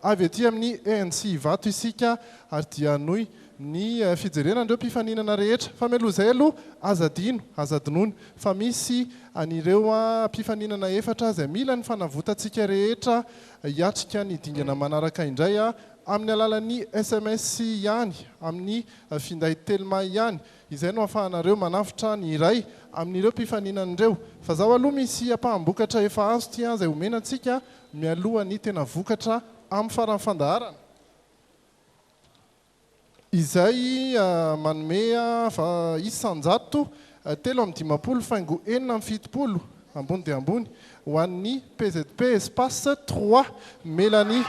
avy aty amin'ny ANC Vato isika ary dia noy ny fijerenandreo mpifaninana rehetra fa mialoha izay aloha azadinono fa misy anireo mpifaninana efatra izay mila ny fanavotantsika rehetra hiatrika ny dingana manaraka indray amin'ny alalan'ny SMS ihany amin'ny finday telma ihany izay no ahafahanareo manafitra ny iray amin'ireo mpifaninan'ireo fa zaho aloha misy ampahamboakatra efa azo ty izay homenantsika mialoha ny tena vokatra amin'ny faran'ny fandaharana izay manome fa isanjato telo amin'ny dimapolo faingo enina amin'ny fitopolo ambony dia ambony ho an'ny PZP espace 3 Mélanie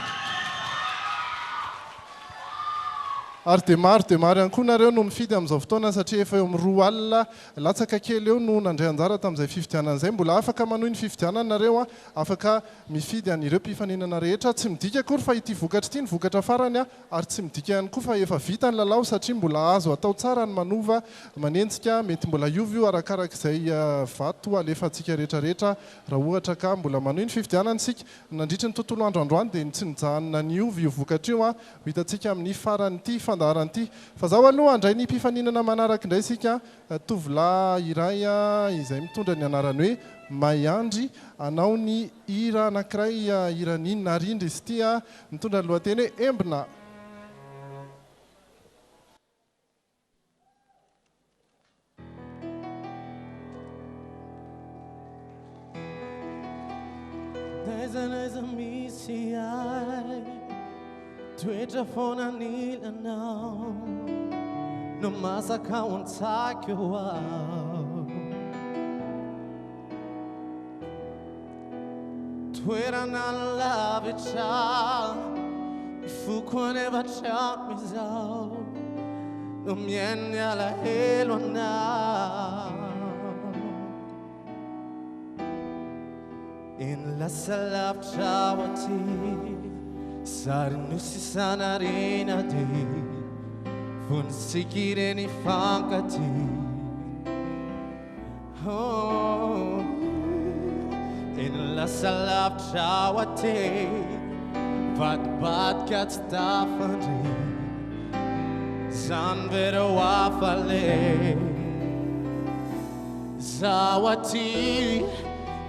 ary dia maro ihany koa nareo no mifidy amin'izao fotoana satria efa eo amin'ny 2 alina latsaka kely eo no nandray anjara tamin'izay fifidianana izay mbola afaka manohy ny fifidianana nareo afaka mifidy an'ireo mpifaninana rehetra tsy midika akory fa ity vokatra ity ny vokatra farany ary tsy midika ihany koa fa efa vita ny lalao satria mbola azo atao tsara ny manova manenjika mety mbola iovy io arakarak'izay vato alefantsika rehetrarehetra raha ohatra ka mbola manohy ny fifidianana isika nandritra ny tontolo androandroany dia tsy nijanona ny iovy io vokatra io hitantsika amin'ny faran'ity fandaharan'ity fa zaho aloha andray ny mpifaninana manaraka indray sika tovolahy iray izay mitondra ny anarany hoe Mayandry anao ny hira anankiray hiraninona rindra izy ity mitondra ny lohateny hoe Embona. Toetra foana nilanao no masaka ontsaka eo aho toerana lavitra ifoko anevatra mizao no miainy alahelo anao eny lasa lavitra ao aty sary nosisana rena de vonsikireny fankaty eny lasa lavitra ao aty vadibadika tsy tafandry zany vereo afale zaho aty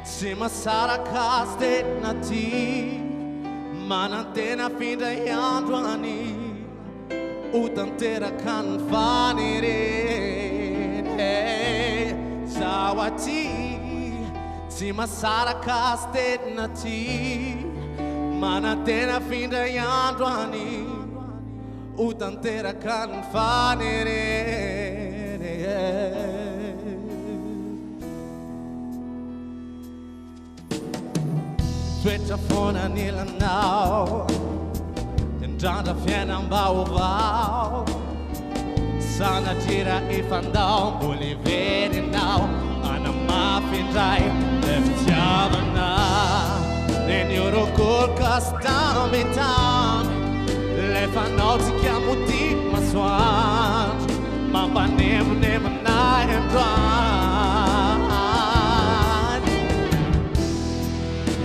tsy masaraka azy tena ty manantena findray andro any utanteraka ny fanireny zaho aty tsy masaraka azy tena ty manantena findray andro any utanteraka ny fanireny toetra foana nilanao tendrandra fiainam-baovao sanatria efandao mbola iverinao anamafindray le fitiavana reny orokoloka sy tambytamy lefanao tsika moti masoandro mampanemonemonay androany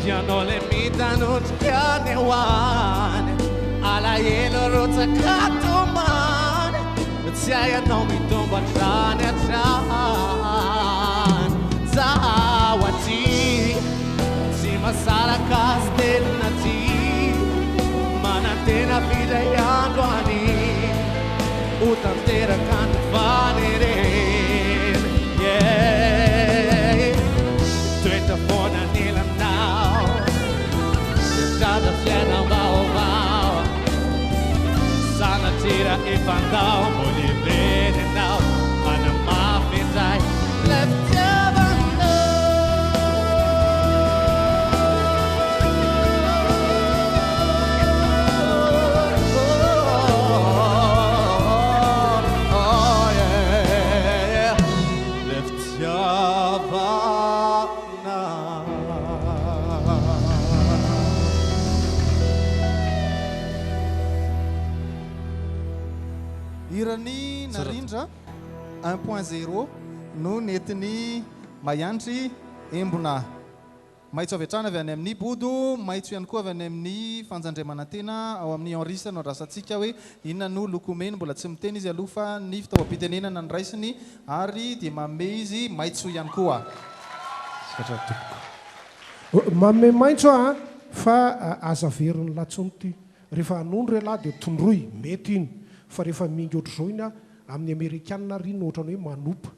ianao le mitanotrikany hoany alahelo rotsakatomany tsy aianao mitombatrany atrany zaho aty tsy masaraka azy tena ty manantena findray andro any utanteraka ny fanireny toetra foana nilanao tendrandra fiainam-baovao sanatria efandao mbola iverenao anamafindray le irany narindra 1.0 no netiny Mayandry Embona maitso avy hatrany avy any amin'ny bodo maitso ihany koa avy any amin'ny fanjandriamanantena ao amin'ny enrisa no rasantsika hoe inona no lokomeny mbola tsy miteny izy aloha fa ny fitaovam-pitenenana ny raisiny ary dia manome izy maitso ihany koa manome maitso fa aza veriny latsony ty rehefa hanondro lahy dia tondroy mety iny fa rehefa mingy ohatr' zao iny amin'ny amerikanina riny ohatrany hoe manopa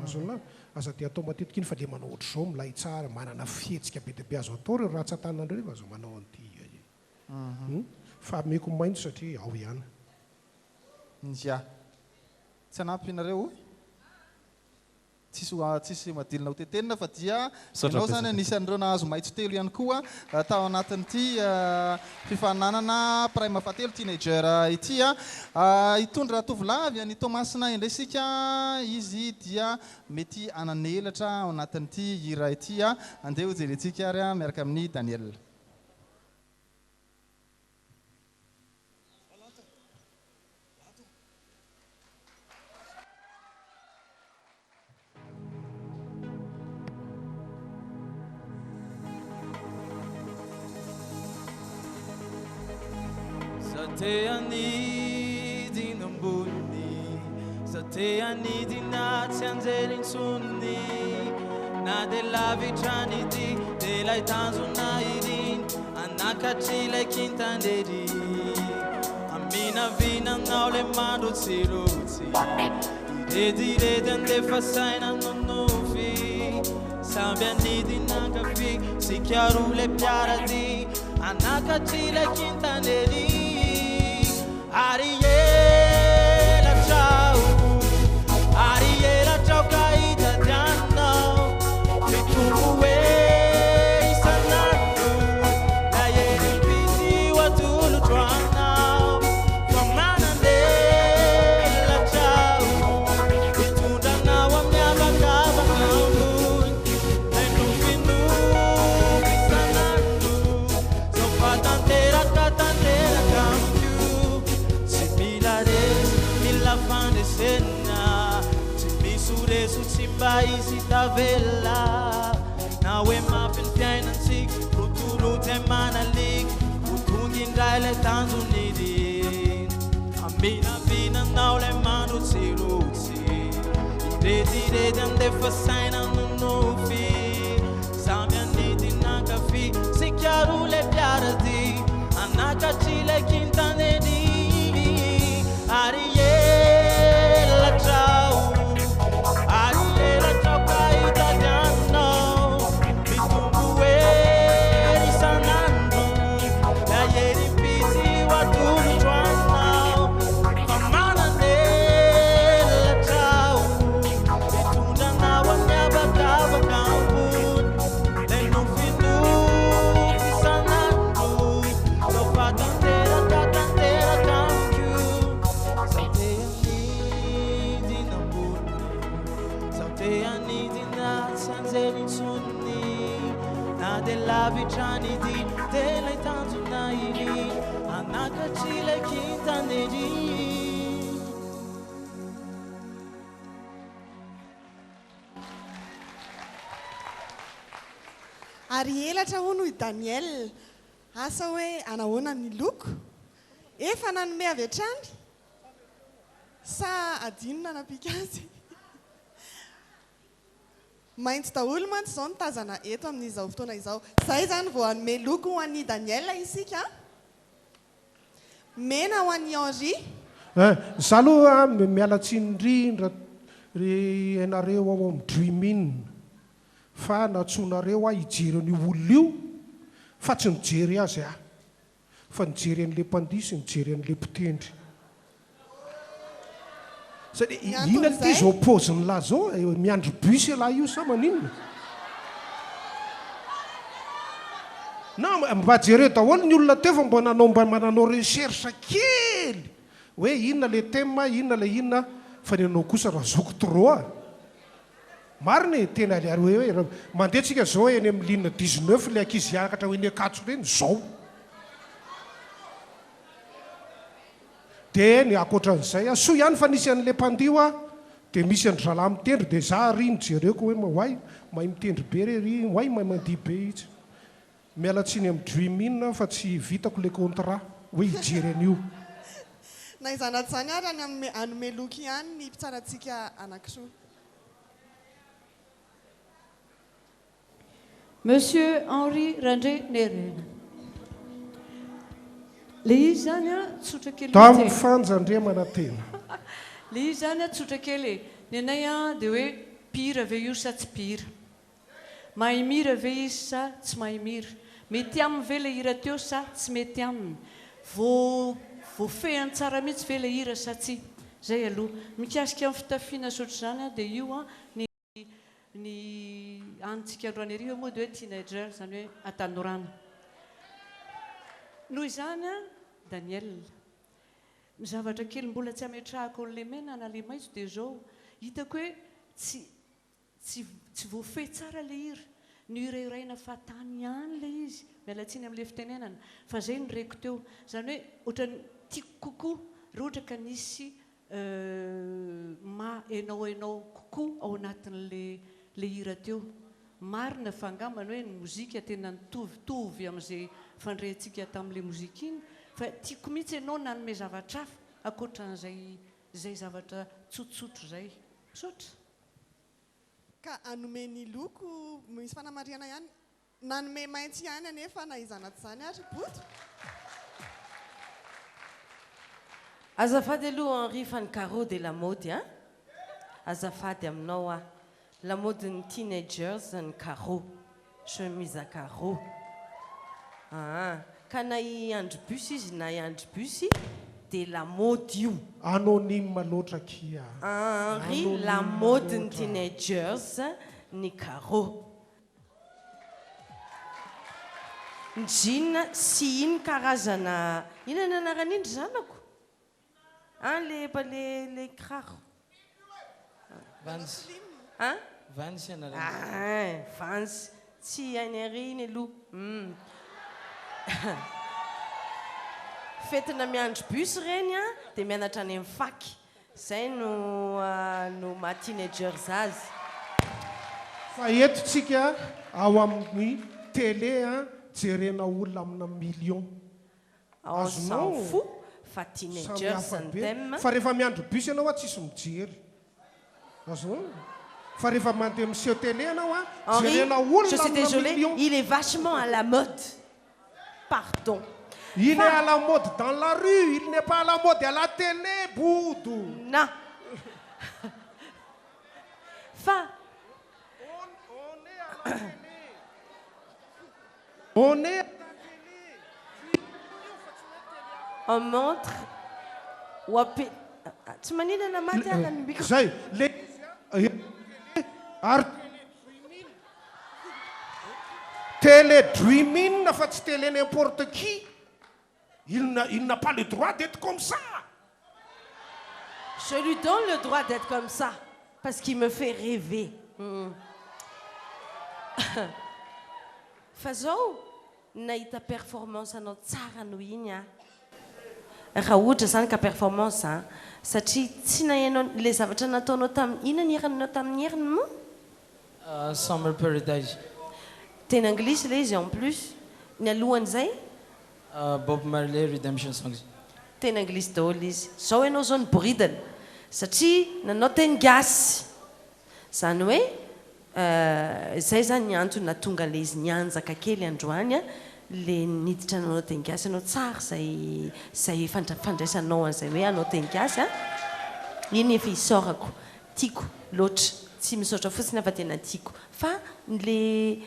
azona aza dia atao matetika iny fa le manao ohatr' zao milay tsara manana fihetsika be dia be azo atao reo ratsan-tanana reo azo manao an'ity fa meko maitso satria ao ihany nja tsy anampy ianareo tsisy madilina ho tetenina fa dia ianao zany anisan'ireo nahazo maitso telo ihany koa tao anatin'ity fifananana pray mafatelo teenager ity hitondra tovolahy any Tomasina indraisika izy dia mety ananelatra ao anatin'ity hira ity andeha ho jerentsika ary miaraka amin'ny Daniel. Te anidi nambuni, sa te anidi na tsy anjely intsony, na de lavitrany ity de lay tanjona iriny, anakatrilay kintandedy, aminavinanao le mandro tsirotsy, irediredy andefa saina nonofy, samby anidi nankafi, sikiaro le piarady, anakatrilay kintandedy. Ariela ciao caita diano Rituwe sanatu Na yeri piti watulu tuanao Famanandela ciao Itunda na wamnyaba kaba kaunun Nenufinu bisanatu Sofatantera katantera kaunun la fin de cena ci mi suresu simba isi tavella na we ma fin pianan sik ruturu te manalik utungin raile tanzunidi amina vina na le manu tsiruzi redi ande fasaina no fi samia nidi naka fi si chiaru le piarati anaka chile kintanedi Ariela ciao caita diano Mitumbuwe risanando Da ieri piti watulu tuanao Famanandela ciao Mitunda na wanyaba kaba kampun Dei non finu risanando So fatantera katantera kampiu Te anidi na sanzeli sunni Na della vitrani di delle tanto naili Anaka chile kintanedi Ariela hono i Daniel asa hoe anahoana ny loko efa nanome avy hatrany sa adinona napika azy maintso daholo mantsy izao nitazana eto amin'izao fotoana izao izay zany vao hanome loko ho an'ny Daniel isika mena ho an'ny Henri za aloha mialatsindrindra ry ianareo ao amin'ny dreamin fa natsonareo hijery ny olona io fa tsy nijery azy fa nijery an'le mpandisy nijery an'le mpitendry satria ina ty zao paoziny lahy zao miandry bus lahy io sa maninona na mba jereo daholo ny olona teo fa mba mananao recherche kely hoe inona le thème inona le inona fa ny anao kosa raha zoko trop marina tena ary hoe mandeha tsika zao eny amin'ny ligne 19 le ankizy hiakatra hoe ny akatso reny zao dia ny akoatran'izay soa ihany fa nisy an'le mpandio dia misy androzalahy mitendry dia za ry nijereko hoe hoay mahay mitendry be rery hoay mahay mandia be izy miala tsiny amin'ny dreamin fa tsy vitako le contrat hoe hijery an'io na izanaty izany ary any anome loky ihany ny mpitsarantsika anankiroa. Monsieur Henri Randré Nerena. Le izy zany a tsotra kely tamin'ny fanjandremana tena le izy zany a tsotra kely ny anay a dia hoe pira ve io sa tsy pira mahay mira ve izy sa tsy mahay mira mety aminy ve le hira teo sa tsy mety aminy voafehany tsara mihitsy ve le hira sa tsy zay aloha mikasika amin'ny fitafiana sotro zany a dia io a ny antsika androany ariva moa dia hoe teenager zany hoe atanorana noho izany a Daniel ny zavatra kely mbola tsy ametrahako n'le mena na le maitso dia zao hitako hoe tsy voafehy tsara le hira ny hirairaina fatany ihany le izy mialatsiny amin'le fitenenana fa zay ny reko teo zany hoe ohatrany tiako kokoa raha ohatra ka nisy enao kokoa ao anatin'le hira teo marina fa angambany hoe ny mozika tena nitovitovy amin'izay fandrehantsika tamin'le mozika iny fa tiako mihitsy ianao nanome zavatra hafa akoatran'izay zavatra tsotsotro zay misaotra ka anome ny loko misy fanamariana ihany nanome maitso ihany anefa na izanaty izany ary boto azafady aloha Henri fa ny carreau de la mode a azafady aminao a la mode ny teenagers ny carreau chemise à carreau ka na iandro bus izy na iandro bus dia la mode io anonyme loatra kia Henri la mode ny teenagers ny carreau ny jean sy iny karazana inona anaran'indry zanako le kiraro Vans Vans tsy hainy Henri iny aloha fetina miandro bus reny a dia mianatra any amin'ny faky zay no ma-teenagers azy fa etotsika ao amin'ny télé a jerena olona amina million on s'en fout fa teenagers ny thème fa rehefa miandro bus ianao a tsisy mijery azon fa rehefa mandeha monsieur télé anao a jerena olona je suis amina désolée million il est vachement à la mode pardon il est à la mode dans la rue il n'est pas à la mode à la télé boudou non fa on est on montre wapi tsy maninana maty agna ny micro zay le ary télé dreaming fa tsy télé n'importe qui il n'a pas le droit d'être comme ça je lui donne le droit d'être comme ça parce qu'il me fait rêver fa zao nahita performance anao tsara noho iny a raha ohatra zany ka performance a satria tsy nahainao le zavatra nataonao tamin'ny ina ny herinanao tamin'ny heriny moa Summer Paradise teny anglisy le izy en plus ny alohan'izay Bob Marley Redemption Songs teny anglisy daholo izy zao ianao zao niboridana satria nanao teny gasy zany hoe zay zany ny antony natonga le izy nianjaka kely androany a le niditra nanao teny gasy anao tsara zay fandraisanao an'izay hoe anao teny gasy a iny efa isorako tiako loatra tsy misaotra fotsiny afa tena tiako fa le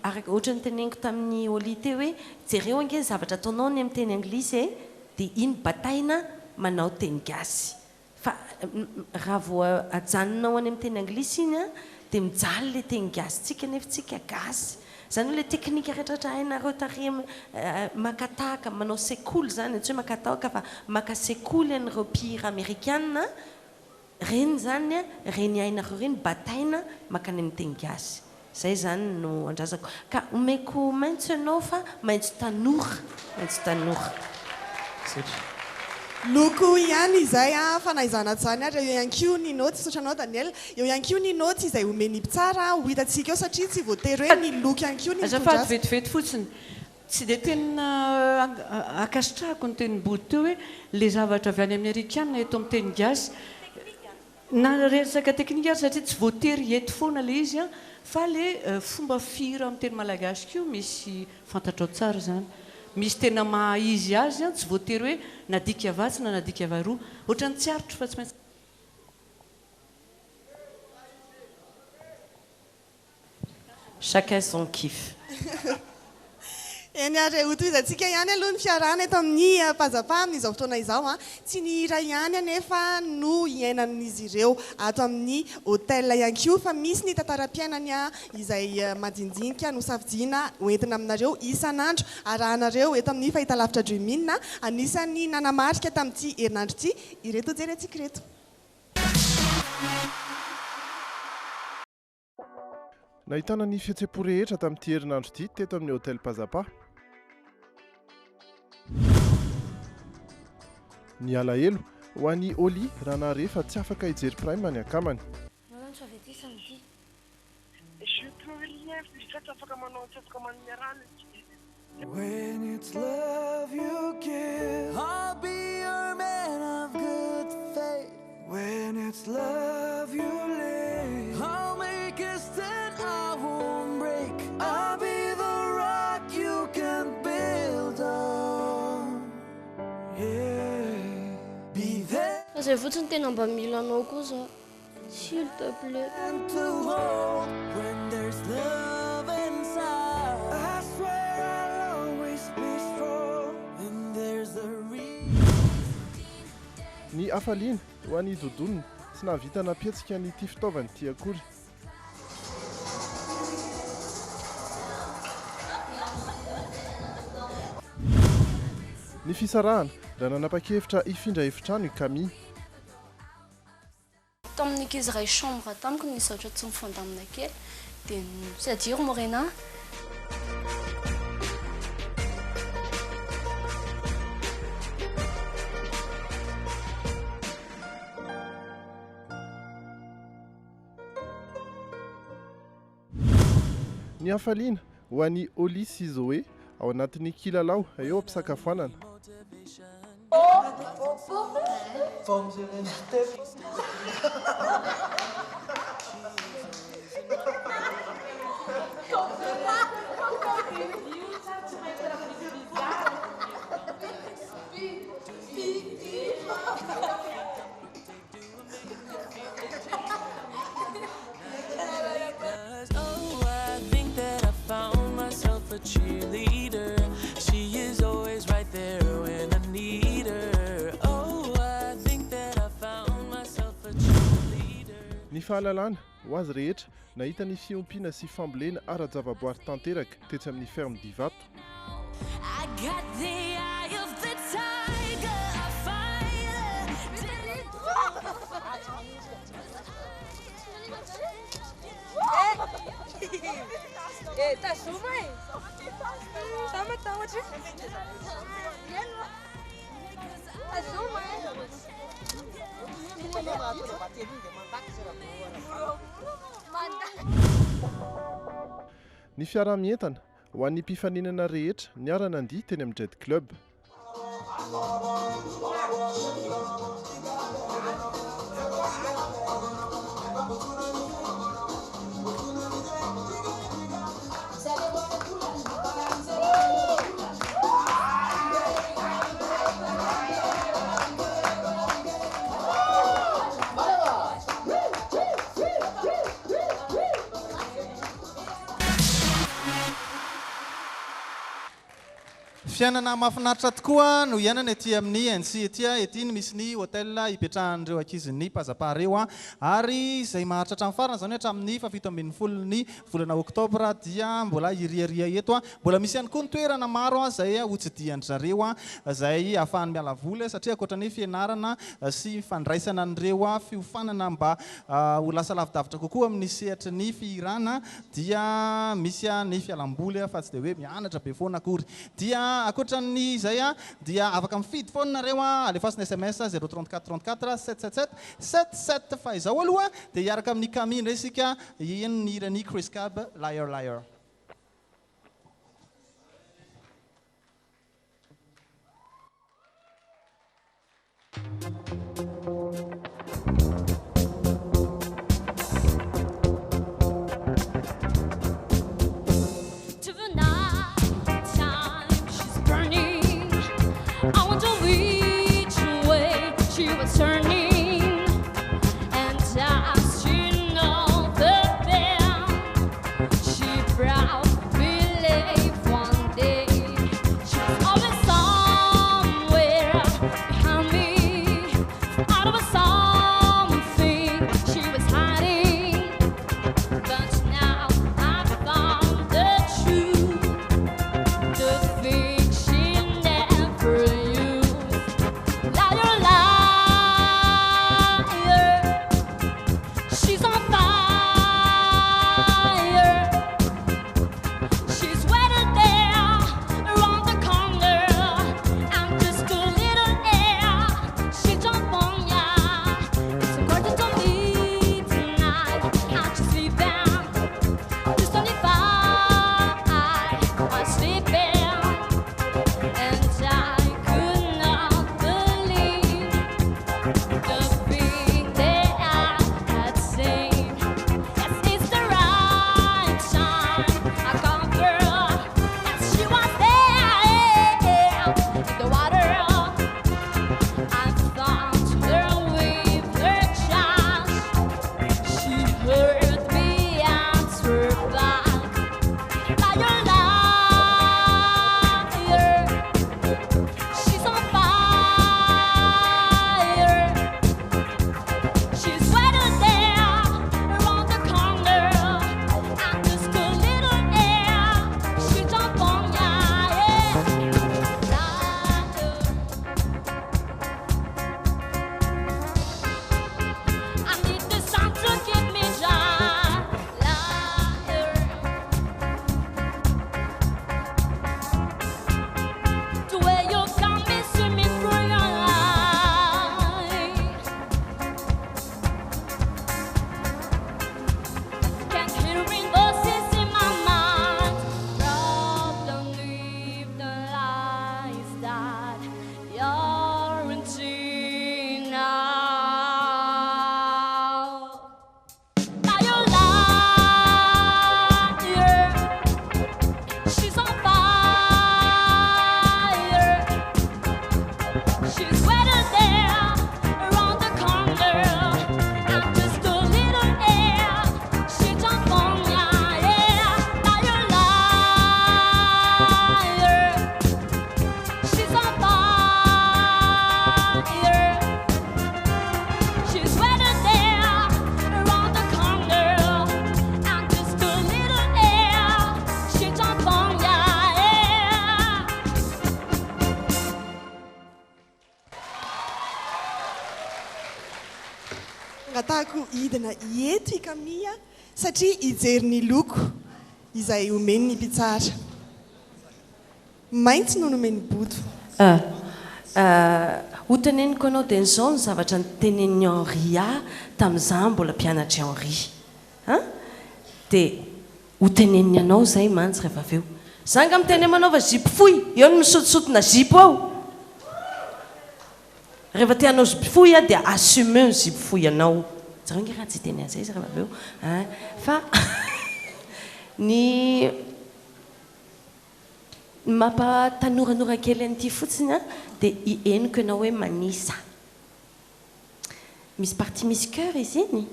araka ohatra ny teneniko tamin'ny olite hoe jereo ange zavatra ataonao ny amin'ny teny anglisy dia iny bataina manao teny gasy fa raha vo ajanonao any amin'ny teny anglisy iny a dia mijaly le teny gasy tsika nefa tsika gasy zany hoe le teknika rehetrarehetra hainareo tary makataka manao sekoly zany tsy hoe makataka fa maka sekoly an'ireo mpihira américaine reny zany a reny hainareo reny bataina makany amin'ny teny gasy zay zany no andrazako ka omeko maintso ianao fa maintso tanora loko ihany izay fanaizana zany ary eo ihany koa ny notes sotranao Daniel eo ihany koa ny notes izay omeny tsara ho hitantsika eo satria tsy voatery hoe ny loko ihany koa ny azafady vetivety fotsiny tsy dia tena akasitrahako ny tenimbody teo hoe le zavatra avy any amerikana eto amin'ny teny gasy na resaka teknika ary satria tsy voatery eto foana le izy fa le fomba fira amin'ny teny malagasy koa misy fantatrao tsara zany misy tena mahaizy azy tsy voatery hoe nadika avatsy na nadika avaroa ohatrany tsy arotro fa tsy maintsy chacun son kiff eny ary hotoizantsika ihany aloha ny fiarahana eto amin'ny pazapa amin'izao fotoana izao tsy ny hira ihany anefa no iainan'izy ireo ato amin'ny hôtel ihany koa fa misy ny tantaram-piainany izay madindinika no safidiana hoentina aminareo isan'andro arahanareo eto amin'ny fahitalavitra Dream In anisany nanamarika tamin'ity herinandro ity ireto jerentsika reto nahitana ny fihetseham-po rehetra tamin'ity herinandro ity teto amin'ny hôtel Pazapa. Ny alahelo ho an'ny Oli raha naharefa tsy afaka hijery prime ny akamany. When it's love you give, I'll be your man of good faith. When it's love you live, I'll make a stand, I won't break. I'll be the rock you can build on. Yeah, be there. Zay fotsiny tena mba mila anao koa zao. S'il te plaît. To hold when there's love inside. I swear I'll always be strong. And there's a Ny afaliana ho an'ny dodoniny tsy nahavita napietsika nyity fitaovany ity akory. Ny fisarahana raha nanapa-kevitra hifindra efitrano i Camille. Tamin'ny ankizy iray chambre tamiko nisy ohatra tsy mifonda amina kely dia c'est-à-dire Morena. Ny hafaliana ho an'ny Oli sy Zoé ao anatin'ny kilalao eo am-pisakafoanana. cheerleader. She is always right there when I need her. Oh, I think that I found myself a cheerleader. Ny fahalalana ho azy rehetra nahita ny fiompiana sy fambolena ara-javaboary tanteraka tetsy amin'ny ferme Divato. I got the eye of the tiger, a fighter. Tá chuva aí? Sama tahu sih? Tá chuva aí? Ny fiaramientana ho an'ny mpifaninana rehetra niara-nandihy teny amin'ny Jet Club. Fiainana mahafinaritra tokoa no iainana ety amin'ny NC ety misy ny hôtel ipetrahan'ireo ankizy ny Pazapa reo ary izay maharitra hatramin'ny farany zany hatramin'ny 17 volana oktobra dia mbola iriaria eto mbola misy ihany koa ny toerana maro izay hotsidihan'ny zareo izay ahafahany miala voly satria ankoatran'ny fianarana sy fandraisana an'ireo fiofanana mba ho lasa lavidavitra kokoa amin'ny sehatry ny fihirana dia misy ny fialamboly fa tsy dia hoe mianatra be foana akory dia akoatran'ny izay dia afaka mifidy foana nareo alefasina SMS 034 34 777 77 fa izao aloha dia hiaraka amin'ny Camille indray isika ino ny hirany Chris Cab Liar Liar. Atako hidina eto i Camille satria hijery ny loko izay omeny ny mpitsara. Maitso no nomeny bodo. Ho teneniko anao dia izao ny zavatra nitenen'ny Henri tamin'izaho mbola mpianatra Henri. Dia ho tenen'ny anao izay mantsy rehefa avy eo. Izaho nga miteny manaova zipo fohy, eo no misotosotona zipo ao. Rehefa tianao zipo fohy dia assume ny zipo fohy anao. Zareo nge raha tsy teny an'izay izy rehefa avy eo. Fa ny mampatanoranora kely an'ity fotsiny dia henoko ianao hoe manisa. Misy partie misy cœur izy iny.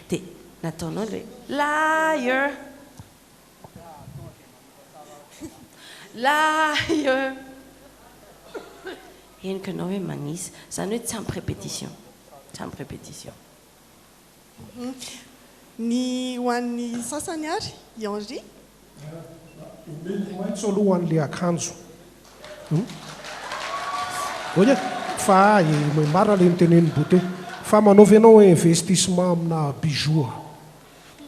Dia nataonao le liar. Liar. Henoko ianao hoe manisa. Zany hoe tsy ampy répétition. Tsy ampy répétition. Ny ho an'ny sasany ary Henri. Maitso aloha an'ilay akanjo. Oye, fa marina ilay nitenen'ny bote. Fa manaovy ianao investissement amina bijoux.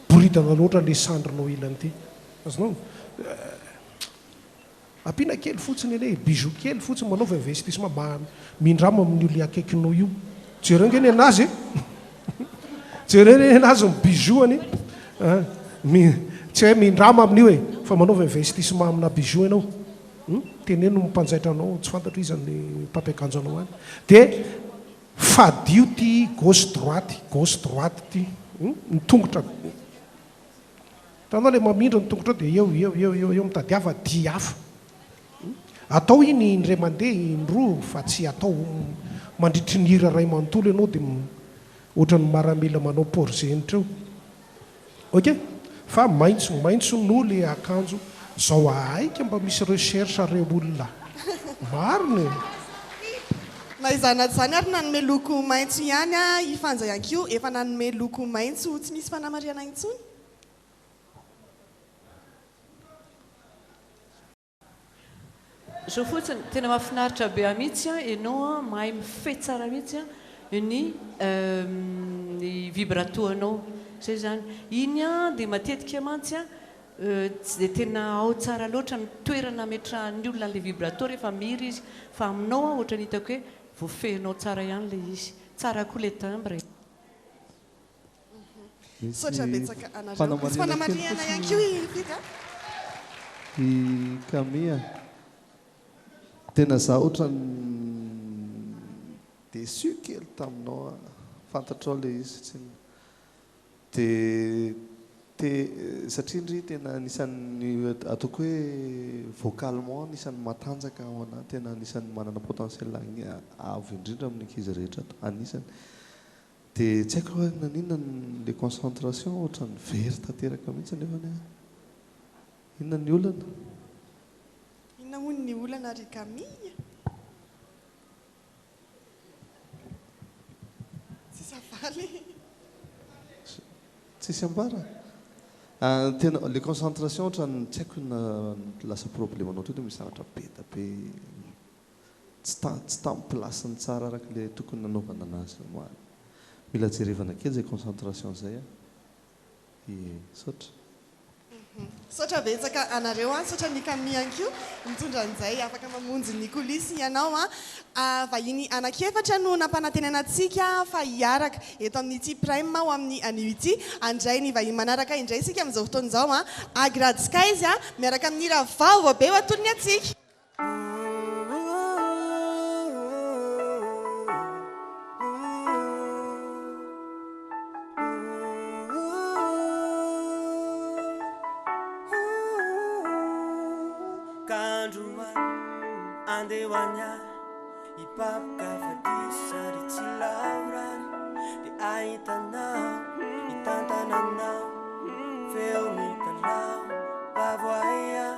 Boridana loatra ilay sandrinao ilany ity. Azonao? ampiana kely fotsiny ane bijou kely fotsiny manaova investissement mindramo amin'io le akaikinao io jerengeny anazy jereny anazy bijou any tsy hoe mindramo amin'io e fa manaova investissement amina bijou ianao teneno mpanjaitranao tsy fantatro izany mpampiakanjo anao any dia fadio ty gauche droite ty nitongotra tanao le mamindra nitongotra dia eo mitadiava di hafa atao iny indray mandeha indroa fa tsy atao mandritry ny hira ray manontolo ianao dia ohatrany maramila manao porzenitra eo ok fa maintso no le akanjo zao aika mba misy recherche reo olona mariny na izanaty zany ary nanome loko maintso ihany a ifanja ianko efa nanome loko maintso tsy misy fanamariana intsony zao fotsiny tena mahafinaritra be mihitsy a ianao a mahay mifety tsara mihitsy a ny vibrato-anao zay zany iny a dia matetika mantsy a tsy dia tena ao tsara loatra ny toerana metrahany olona n'le vibrato rehefa miry izy fa aminao a ohatra ny hitako hoe voafehinao tsara ihany le izy tsara koa le timbre sotra betsaka anareo misy fanamariana ianko ifika i Camille tena za ohatrany déçu kely taminao fantatrao le izy tsy dia satria indry tena anisan'ny ataoko hoe vocalement anisan'ny matanjaka ao anahy tena anisan'ny manana potentiel avo indrindra amin'ny ankizy rehetra anisany dia tsy haiko hoe naninona le concentration ohatrany very tanteraka mihitsy nefa inona ny olana inona moa ny olana ry Camille tsisy avaly tsisy ambara tena le concentration ohatrany tsy haiko na lasa problemanao toy misy zavatra be da be tsy tamin'ny placeny tsara araka le tokony nanaovana anazy mila jerevana kely zay concentration zay sotra sotra betsaka anareo a sotra ny Camille anko mitondra an'izay afaka mamonjy ny coulisse ianao a vahiny anankiefatra no nampanantenanatsika fa hiaraka eto amin'ity prime ho amin'ny anio ity andray ny vahiny manaraka indray sika amin'izao fotoan'izao a Agrady Skies a miaraka amin'ny raha vaovao be ho atolony atsika Andewanya ipapka fadisa di Cilaura di aitanau itantananau feel me tanau bavoya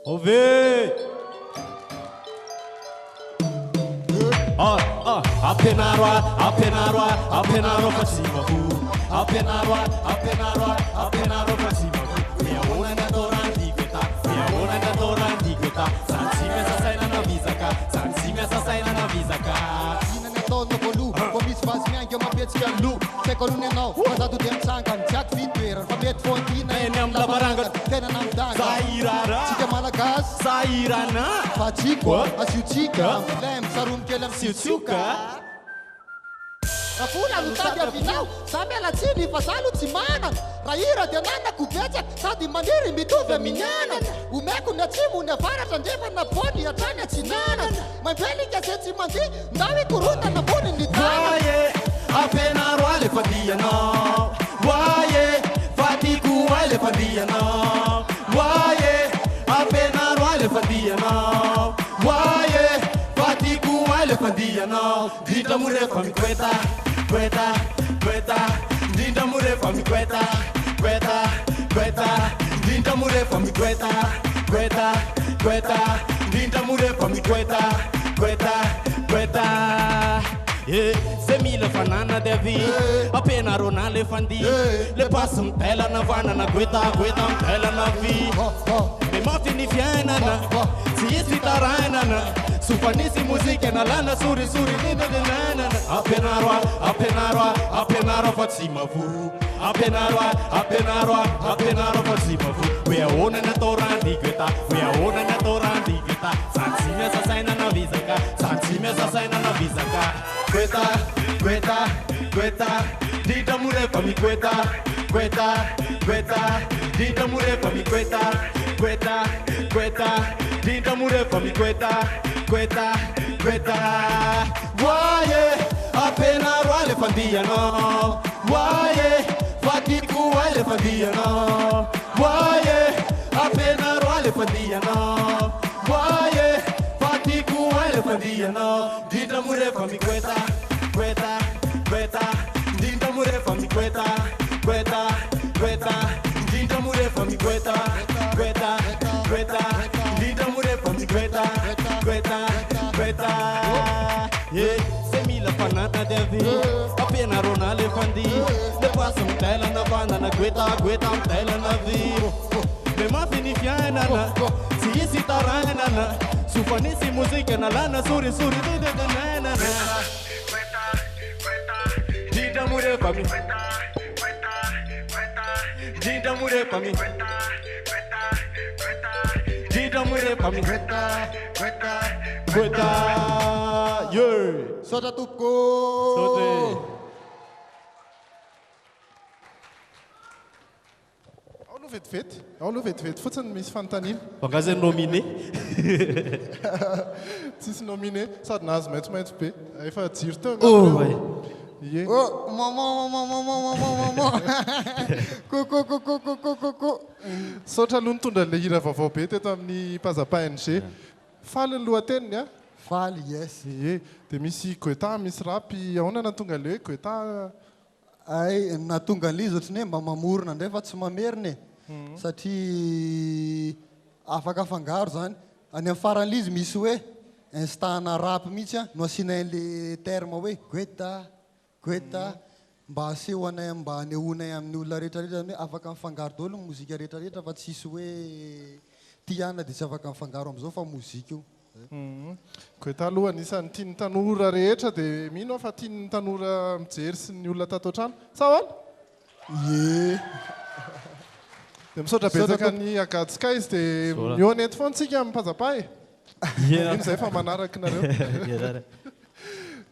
Ove apenarwa pasimaku apenarwa pasimaku ya ona na dorandi kweta sansime sasaina na vizaka ina ne tono bolu komis faz miange ma petsika lu se kolune no pasado dem sangan chat fitwer fa met fontina enam labaranga tena nam danga zairara tika malagas zairana fatiko asiutika lem sarum kelam siusuka Rafuna lutadi avinao, sami alatsini fasalu tsimana Raira denana kubetsa, sadi maniri mituve minyana Umeku na timu nefara tandefa na poni ya tanya chinana Maipeli keseti mandi, ndawi kurunda na poni nitana Waye, apena rwale fadia no Waye, fatiku wale fadia no Waye, apena rwale fadia no Waye, fatiku wale fadia no Dita murefa mikweta Kweta, dinda murefa mi kweta Gweta, Dinda Murefa mi Gweta, Gweta, Gweta, Dinda Murefa mi Gweta, Gweta, Gweta. Se mila fanana devi, appena rona le fandi, le passo un tela na vana na Gweta, Gweta un tela na vi. Me ma fini fianana, si esi taranana, su fanisi musica na lana suri suri nina de nana. Appena roa fatsima vu. Appena roa fatsima vu. We are on na torandi Gweta, we are on na torandi Gweta. Sansi sa saina na visaka, sansi sa saina na visaka. Gweta, Gweta, Gweta, Dinda Murefa mi Gweta, Gweta, Gweta, Dinda Murefa mi Gweta, Gweta, Gweta, Dinda Murefa mi Gweta, Gweta, Gweta. Waye, appena roa le fandia no. Waye, fatiku wa le fandia no. Waye, appena roa le fandia no. Waye, fatiku wa le fandia no. Dinda Murefa mi Gweta, Gweta, Gweta, Dinda Murefa mi Gweta, Gweta, Gweta, Dinda Murefa mi Gweta, Gweta, Gweta, Dinda Murefa mi Gweta, Gweta, Gweta. Se mila panata devi, appena rona le fandi, le passa un tela na vana na Gweta, Gweta un tela na vi. Me ma fini fianana, si esi taranana, su fanisi musica na lana suri suri de nana. Dinda Murefa mi, Dinda Murefa mi, Dinda Murefa mi, Gweta, yeah. Soda tupko. Sote. Olo vetivety fotsiny misy fanontaniana. Vangazy nominé. Tsisy nominé sady nahazo maitsomaitso be. Efa jiro teo. Ie. Oh, mama. Ko. Saotra aloha nitondra le hira vaovao be teto amin'ny mpazapa NG. Faly ny lohateniny a? Faly, yes. Ie. Dia misy Gweta, misy rapy ahoana nahatonga le hoe Gweta? Ay, nahatonga an'ilay izy ohatrany hoe mba mamorona indray fa tsy mamerina e. Satria afaka afangaro zany. Any amin'ny faran'ilay izy misy hoe instana rapy mihitsy a no asiana an'ilay terme hoe Gweta, Gweta, mba asehonay mba anehoanay amin'ny olona rehetrarehetra hoe afaka mifangaro daholo ny mozika rehetrarehetra fa tsisy hoe tiana dia tsy afaka mifangaro amin'izao fa mozika io. Gweta aloha anisan'ny tian'ny tanora rehetra dia mino aho fa tian'ny tanora mijery sy ny olona tato an-trano. Sa hoana? Ie. Dia misaotra betsaka ny Agady Skies dia mihonety foana tsika amin'ny mpazapa e. Ino izay fa manaraka nareo.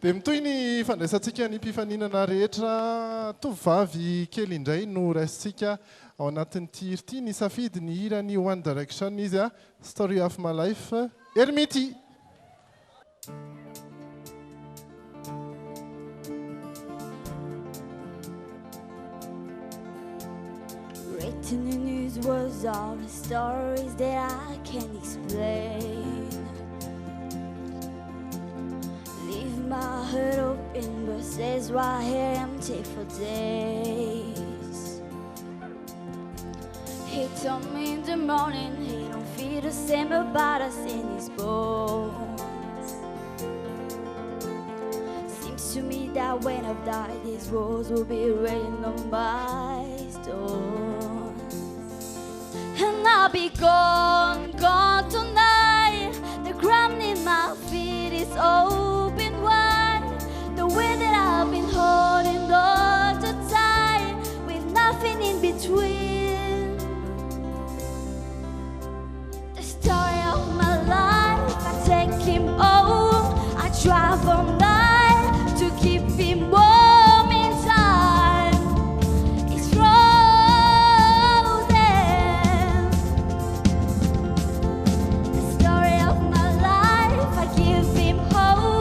Dia mitoy ny fandraisantsika ny mpifaninana rehetra. Tovovavy kely indray no raisintsika ao anatin'ity hira ity. Ny safidy ny hira ny One Direction izy a. Story of my life. Ermity. Written in news was all the stories that I can't explain. Leave my heart open, but says why here empty for days. He told me in the morning he don't feel the same about us in his bones. Seems to me that when I've died, these words will be written on my stone. And I'll be gone, gone tonight. The ground in my feet is open wide. The way that I've been holding on too tight, with nothing in between. The story of my life, I take him home. I drive all night to keep him warm in time. It's frozen. The story of my life, I give him hope.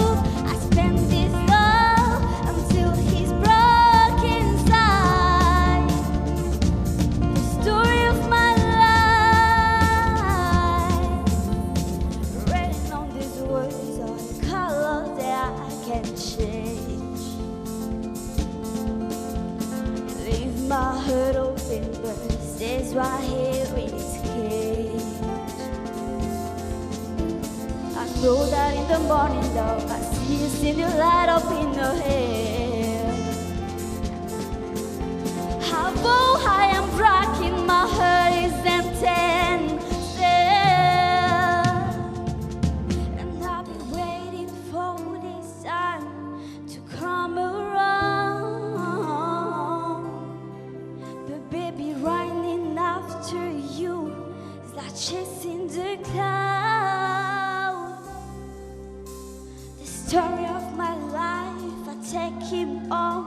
know that in the morning, though, I see you still your light up in your hair. Although I am rocking, my heart is empty still, and I've been waiting for this time to come around. But baby, running after you is like chasing the cloud. The story of my life, I take him on.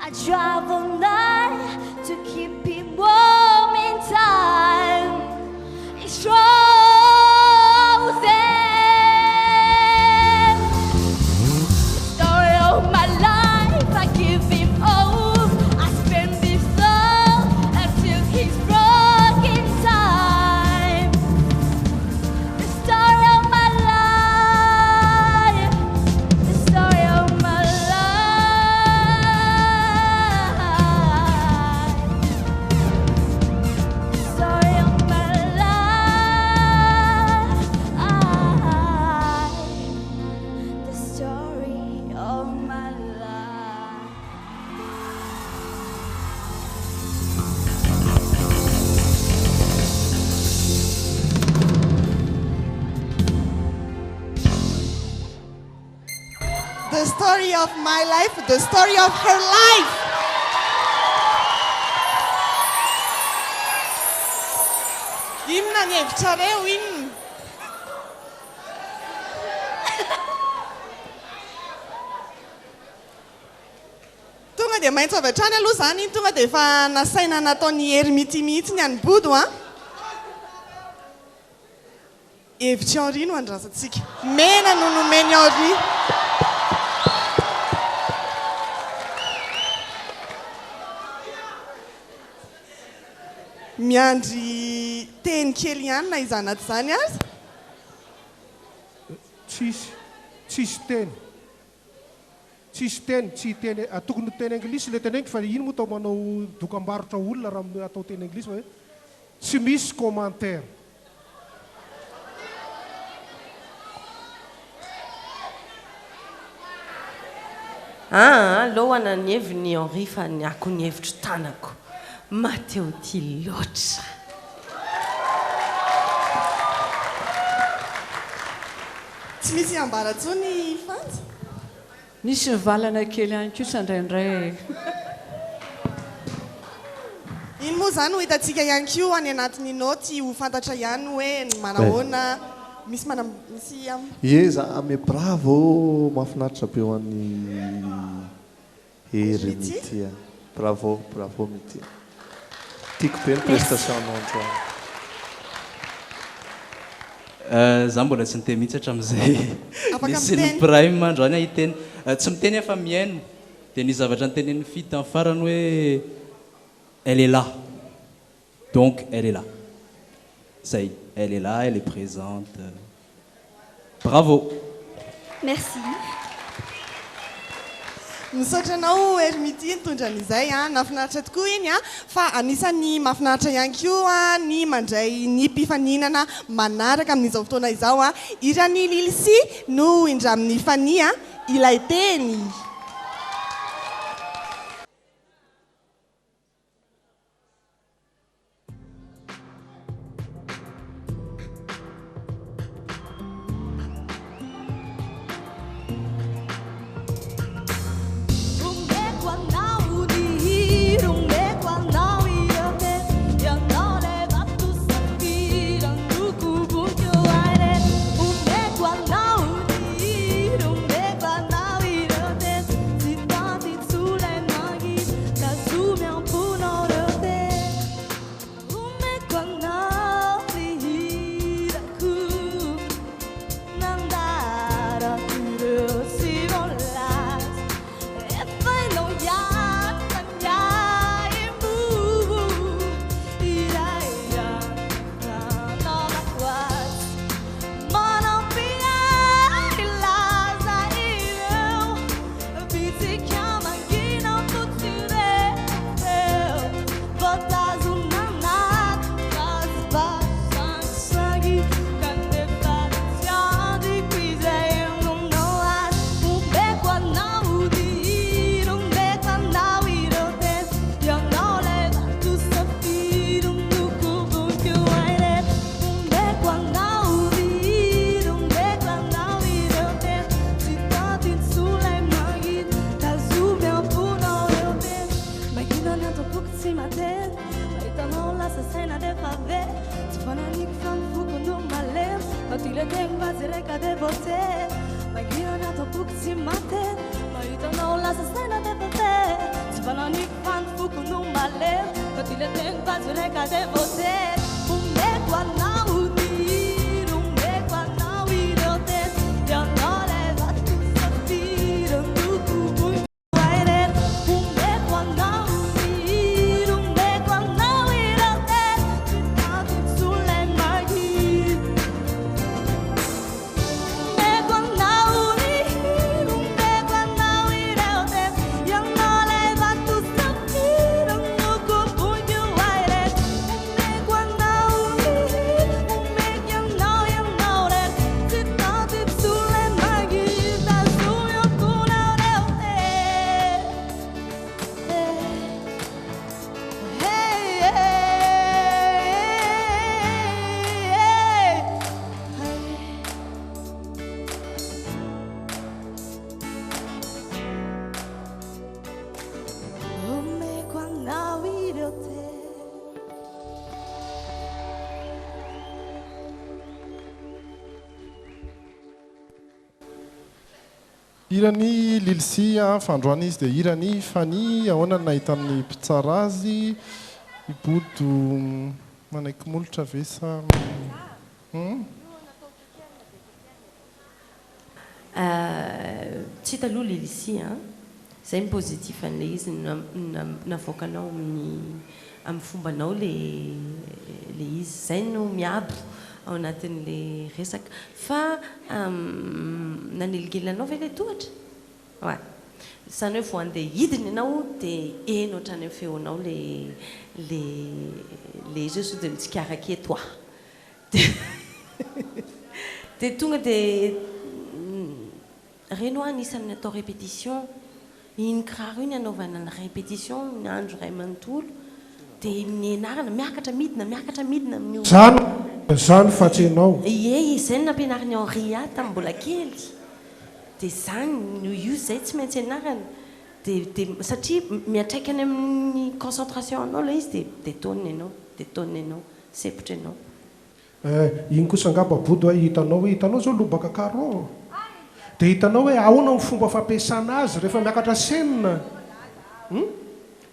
I drive all night to keep him warm in time. It's frozen. The story of my life, I give him all. I spend this love until he's broken time. The story of my life, the story of my life. Story of my life, the story of my life. The story of my life, the story of her life. Inona ny hevitra reo inona? Tonga dia maitso avy hatrany aloha zany, tonga dia efa nasaina nataony ermity mihitsy ny anybodo a. Hevitra Henri no andrasantsika. Mena no nomeny Henri. Miandry teny kely ihany na izanaty zany azy? Tsisy teny. Tsisy teny, tsy teny. Tokony teny anglisy le tenengy fa ino moa tao manao dokam-barotra olona raha atao teny anglisy fa hoe tsy misy commentaire. Lohana ny heviny Henri fa ny ako ny hevitro tanako. Mateo ty loatra. Tsy misy ambaratsony fantsy? Nisy mivalana kely ihany kosa indraindray. Iny moa zany ho hitantsika ihany koa any anatin'ny naoty ho fantatra ihany hoe manahoana misy Eza, ame bravo, mahafinaritra be ho an'ny hery Mitia. Bravo Mitia. Tiako be ny prestation anao androany. Za mbola tsy niteny mihitsy hatramin'izay. Nisy ny prime androany hiteny. Tsy miteny efa mihaino. Dia ny zavatra nitenen'ny fita amin'ny farany hoe elle est là. Donc elle est là. Ça y est, elle est là, elle est présente. Bravo. Merci. Misaotra anao Hermity nitondra an'izay nafinaritra tokoa iny fa anisany mafinaritra ihany koa ny mandray ny mpifaninana manaraka amin'izao fotoana izao irany Lilsi no indra amin'ny fania ilay teny. diletegny vazireka de vote magirana ataoko tsy maty mahitanao lasa saina tefafe tsy fananiky fantofoko no malemy fa diletegny vazireka de vote omeko anao ny omeko anao ireo teny ianao lay vato safira noko airet omeko anao ny omeko anao ireo teny titavytsolay magir omeko anao ny omeko anao ireo teny ianao lay vato safira noko bonyo airet omeko anao ny omeko ianao ianao lay titavytsolay magir tazoyo kunao reo omeko anao ireo teny Irany Lilsi fandroany izy dia irany Fany ahoana ny nahitan'ny mpitsara azy ibodo manaiky molotra ve sa tsy hita aloha Lilsi zay ny positif an'ilay izy navoakanao amin'ny fombanao le izy zay no miabo ao anatin'le resaka fa naneligelanao ve le tohatra ouais zany hoe vo andeha hidiny ianao dia eno ohatrany amin'ny feonao le izy hoe sao dia mitsikaraky etoa dia tonga dia reno anisan'ny atao répétition iny kiraro iny anaovana ny répétition ny andro ray manontolo dia nianarana miakatra midina amin'io zany fatsenao ie izay no nampianarany Henri tamin'ny mbola kely dia zany no io zay tsy maintsy ianarana dia satria miatraikany amin'ny concentration anao la izy dia taonina ianao sepotra ianao iny kosa angamba bodo hoe hitanao zao lobaka carreau dia hitanao hoe ahoana ny fomba fampiasana azy rehefa miakatra senina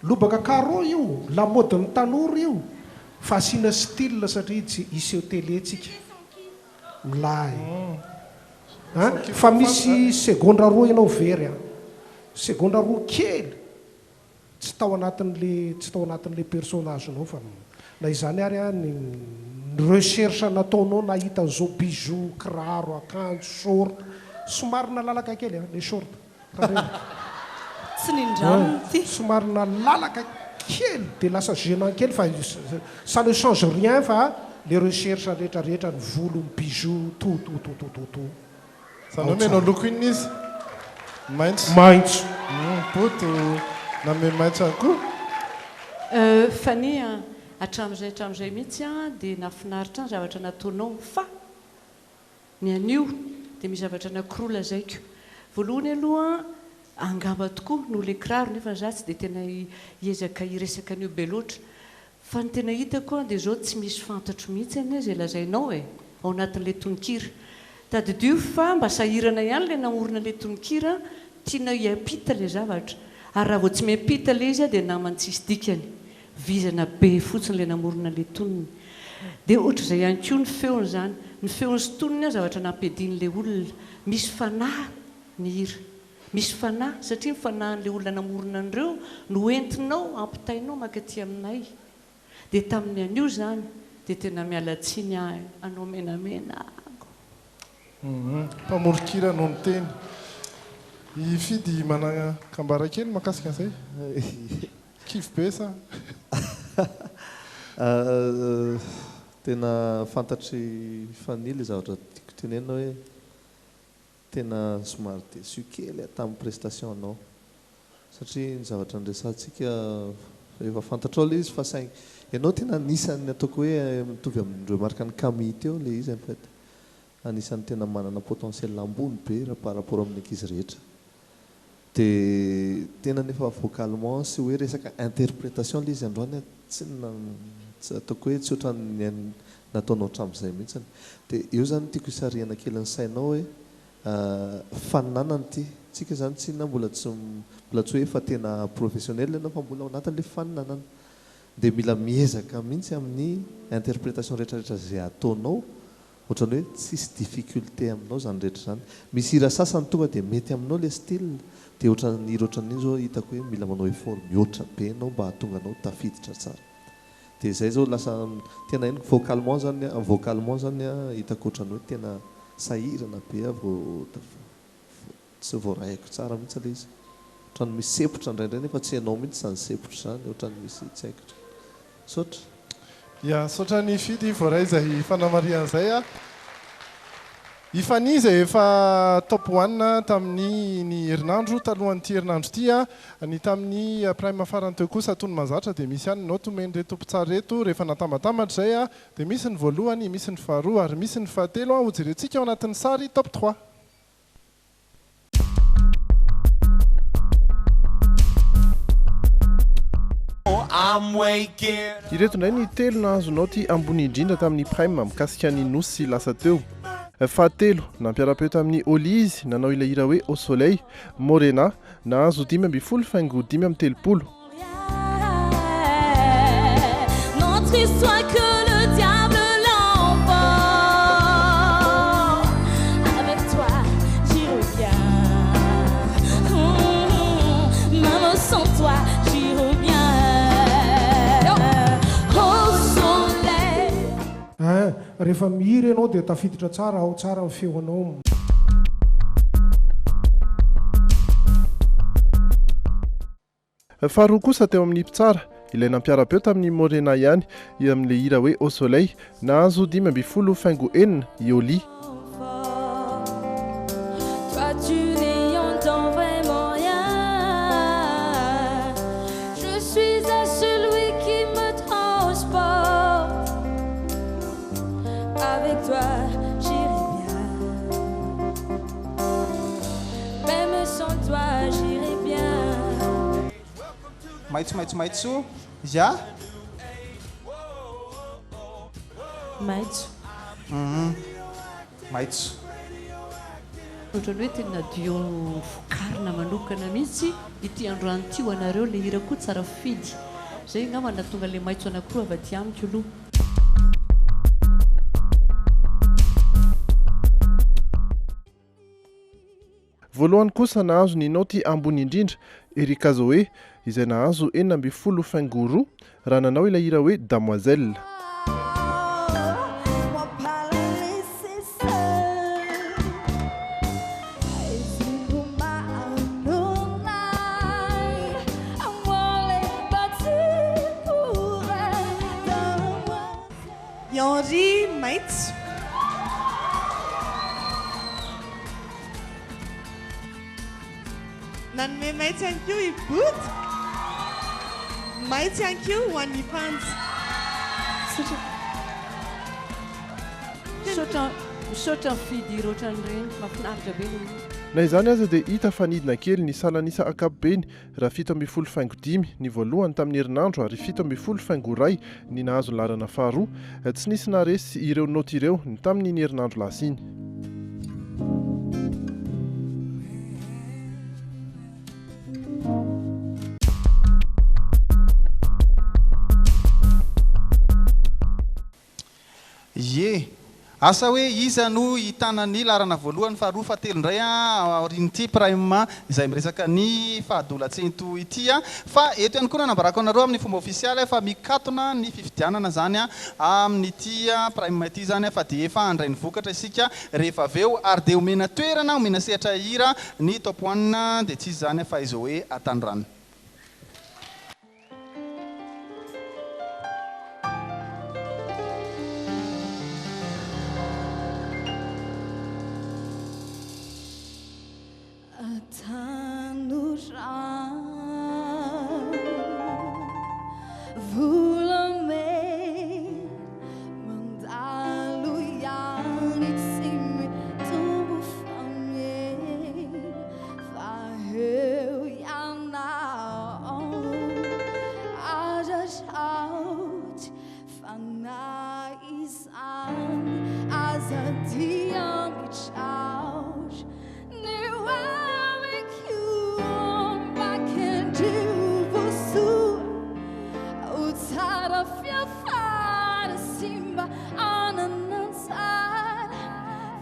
lobaka carreau io lamodin'ny tanora io fa asiana style satria tsy iseho teletsika milay fa misy segonda roa ianao very segonda roa kely tsy tao anatin'le personnagenao fa na izany ary ny recherche nataonao nahita an'izao bijou kiraro akanjo short somary nalalaka kely le short tsy nindrano ty somary nalalaka kely dia lasa gênant kely fa ça ne change rien fa les recherches rehetrarehetra ny volo ny bijou tout zany hoe menao loko iny izy maintso poto name maintso any koa Fany hatramin'izay mihitsy dia nafinaritra ny zavatra nataonao fa ny anio dia misy zavatra anankiroa lazaiko voalohany aloha angamba tokoa no le kiraro nefa za tsy dia tena hiezaka hiresaka an'io be loatra fa ny tena hitako dia zao tsy misy fantatro mihitsy ane zay lazainao ao anatin'le tononkira tadidio fa mba sahirana ihany le namorona le tononkira tiana hiampita le zavatra ary raha vao tsy miampita le izy dia namany tsisy dikany vizana be fotsiny le namorona le tonony dia ohatra izay ihany koa ny feony zany ny feony sy tonony a zavatra nampiadin'le olona misy fanahy ny hira misy fanahy satria mifanahin'le olona namorona an'ireo no entinao ampitainao makaty aminay dia tamin'ny anio zany dia tena mialatsiny anao menamena mpamorokira no ny teny ifidy manana kambara kely makasika zay kivy be sa tena fantatry fanily zavatra tiako tenena hoe tena somary déçu kely tamin'ny prestation anao satria ny zavatra andresantsika efa fantatrao le izy fa saingy ianao tena anisan'ny ataoko hoe mitovy amin'ireo marika ny Camille teo le izy en fait anisan'ny tena manana potentiel ambony be raha par rapport amin'ny ankizy rehetra dia tena nefa vocalement sy hoe resaka interprétation le izy androany tsy ataoko hoe tsy ohatran'ny nataonao hatramin'izay mihitsiny dia eo zany tiako isariana kely ny sainao hoe faninanana ity tsika zany tsyna mbola tsy hoe efa tena professionnel ianao fa mbola ao anatin'le faninanana dia mila miezaka mihitsy amin'ny interprétation rehetrarehetra zay ataonao ohatrany hoe tsisy difficulté aminao zany rehetra zany misy hira sasany tonga dia mety aminao le style dia ohatran'hira ohatran'iny zao hitako hoe mila manao effort mihoatra be ianao mba hahatonga anao tafiditra tsara dia zay zao lasa tena iny vocalement zany hitako ohatrany hoe tena sahirana be vao tsy voaraiko tsara mihitsy le izy ohatrany misy sepotra indraindray nefa tsy ianao mihitsy zany sepotra zany ohatrany misy tsy haiko sotra ya sotra ny fidy voaray izay fanamarian'izay a ifany izay efa top 1 tamin'ny ny herinandro talohan'ity herinandro ity a ny tamin'ny prime farany teo kosa tony mazatra dia misy ihany note omeny reto mpitsara reto rehefa natambatambatra zay a dia misy ny voalohany misy ny faharoa ary misy ny fahatelo a hojerentsika ao anatin'ny sary top 3 ireto indray ny telo naazonao ty ambony indrindra tamin'ny prime mikasika ny nosy lasa teo fahatelo nampiara-peo tamin'ny Olizy nanao ilay hira hoe au soleil Morena nahazo 5 faingo 5 amin'ny telopolo Notre histoire que le diable l'emporte avec toi j'y reviens même sans toi j'y reviens au soleil rehefa mihira ianao dia tafiditra tsara ao tsara ny feonao faharoa kosa teo amin'ny mpitsara ilay nampiara-peo tamin'ny Morena ihany amin'le hira hoe au soleil nahazo 5 faingo 4 Yoli Toi tu n'entends vraiment rien Je suis à celui qui me transporte Avec toi j'irai bien Même sans toi j'irai bien maitso ya maitso maitso ohatrany hoe tena dio fokarina manokana mihitsy ity androany ty ho anareo le hira koa tsara fidy zay ngamba tonga le maitso anankiroa avy aty amiko aloha voalohany kosa nahazo ny naoty ambony indrindra Erika Zoe izay nahazo 4 faingo 2 raha nanao ilay hira hoe Damoiselle Henri maitso nanome maitso ihany koa ibot maitso ihany koa ho an'ny panjy misaotra fidy roatran'ireny mahafinaritra be na izany aza dia hita fanidina kely ny salanisa ankapobeny raha 7 faingo 5 ny voalohany tamin'ny herinandro ary 7 faingo 2 ny nahazo larana faharoa tsy nisy naresy ireo noty ireo ny tamin'ny ny herinandro lasiny ye asa hoe iza no hitanany larana voalohany faharoa fahatelo indray aorinyty prime izay miresaka ny fahadolatsento ity fa eto ihany koa nanambarako anareo amin'ny fomba ofisialy fa mikatona ny fifidianana zany amin'ity prime ity zany fa dia efa andray ny vokatra isika rehefa aveo ary dia omena toerana omena sehatra hira ny top 1 dia tsy izy zany fa izy hoe atandrano Is couch. Nu är kul, backen du på sol. Och tar av jag far simba ananansar.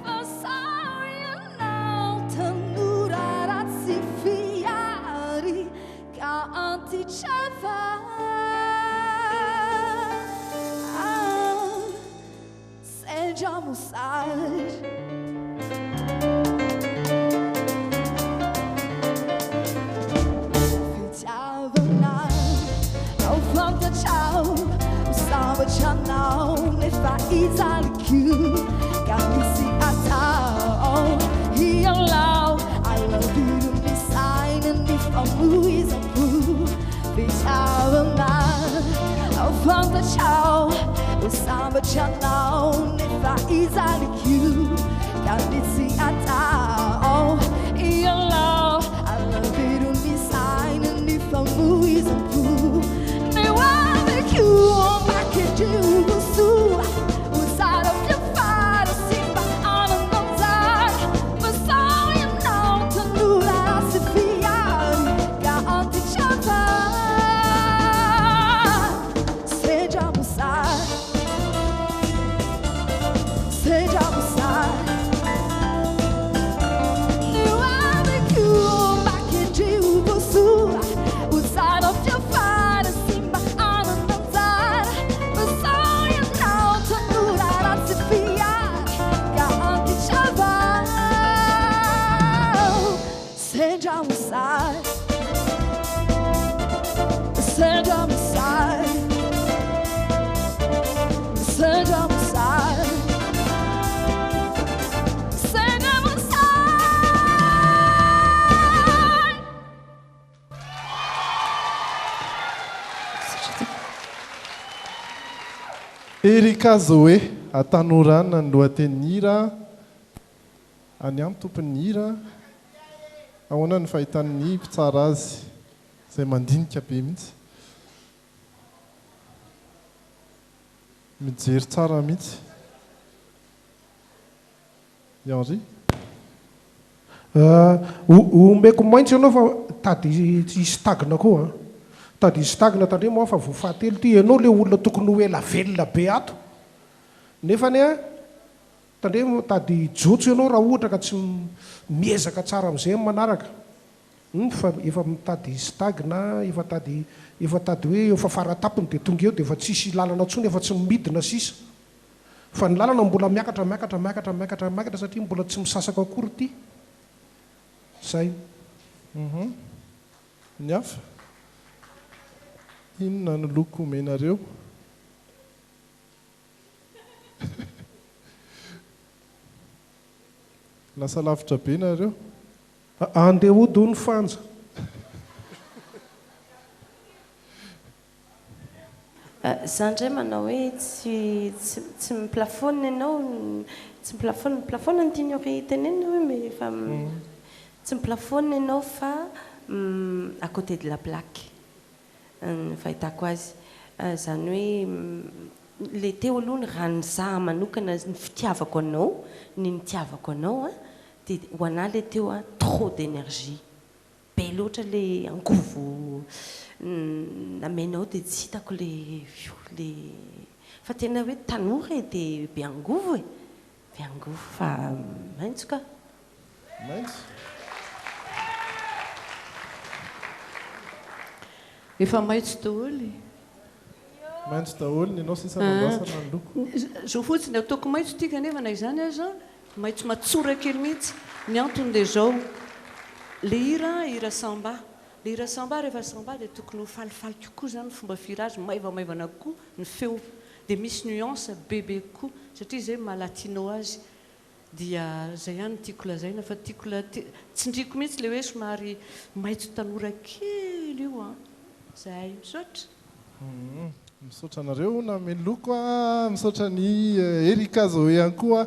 För sorgen allt nurar att se fiari kan anti chava. Almoçar ficava na ao volta tchau estava tchau ne faz algo camisi atau e allow I love you me sign and if I'm Louise ficava na ao volta tchau o samba channel if I like you can it see at all your love I love it on me sign and if I'm Louise me want make you back at you so what's out of your fire simba on a montar but so you know to know that I see got on the chapa seja almoçar. Seja almoçar. Eu amo que o baque de uva sua. O side of your fire simba ananazar. But so you know to do that I see fear. Got to chavar. Seja almoçar. Seja almoçar. Seja almoçar. Erika Zoe atanorana ny lohatenira any amin'ny tompony hira ahoana ny fahitan'ny mpitsara azy izay mandinika be mihitsy mijery tsara mihitsy Henri omeko maintso ianao fa tady isy tagina koa tady isy tagina tandre moa fa voafahatelo ty ianao le olona tokony ho ela velona be ato nefany a tandre tady jotso ianao raha ohatra ka tsy miezaka tsara amin'izay manaraka fa efa mitady isy tagina efa tady hoe efa faratapony dia tonga eo dia efa tsisy lalana ntsony efa tsy midina sisa fa ny lalana mbola miakatra satria mbola tsy misasaka akory ty zay ny hafa inona ny loko menareo lasa lavitra be nareo andeha ody ny fanja za ndray manao hoe tsy miplafone ianao tsy miplafone ny tiany ore tenena hoe mais fa tsy miplafone ianao fa à côté de la plaque fahitako azy zany hoe le teo aloha ny raha ny za manokana ny fitiavako anao ny nitiavako anao a dia ho anahy le teo a trop d'énergie be loatra le angovo namenao dia tsy hitako le fa tena hoe tanora e dia be angovo e be angovo fa maintso ka maintso efa maintso daholo maintso daholo ny anao sisa nandasana ny loko zo fotsiny ataoko maintso tia kanefa na izany aza maintso matsora kely mihitsy ny antony dia zao le hira samba le hira samba rehefa samba dia tokony ho falifaly kokoa zany fomba firy azy maivamaivana kokoa ny feo dia misy nuance bebe kokoa satria zay malatino azy dia zay ihany tiako lazaina fa tiako tsindriko mihitsy le hoe somary maintso tanora kely io a zay misaotra misaotra anareo na meloko a misaotra ny Erika Zoe ihany koa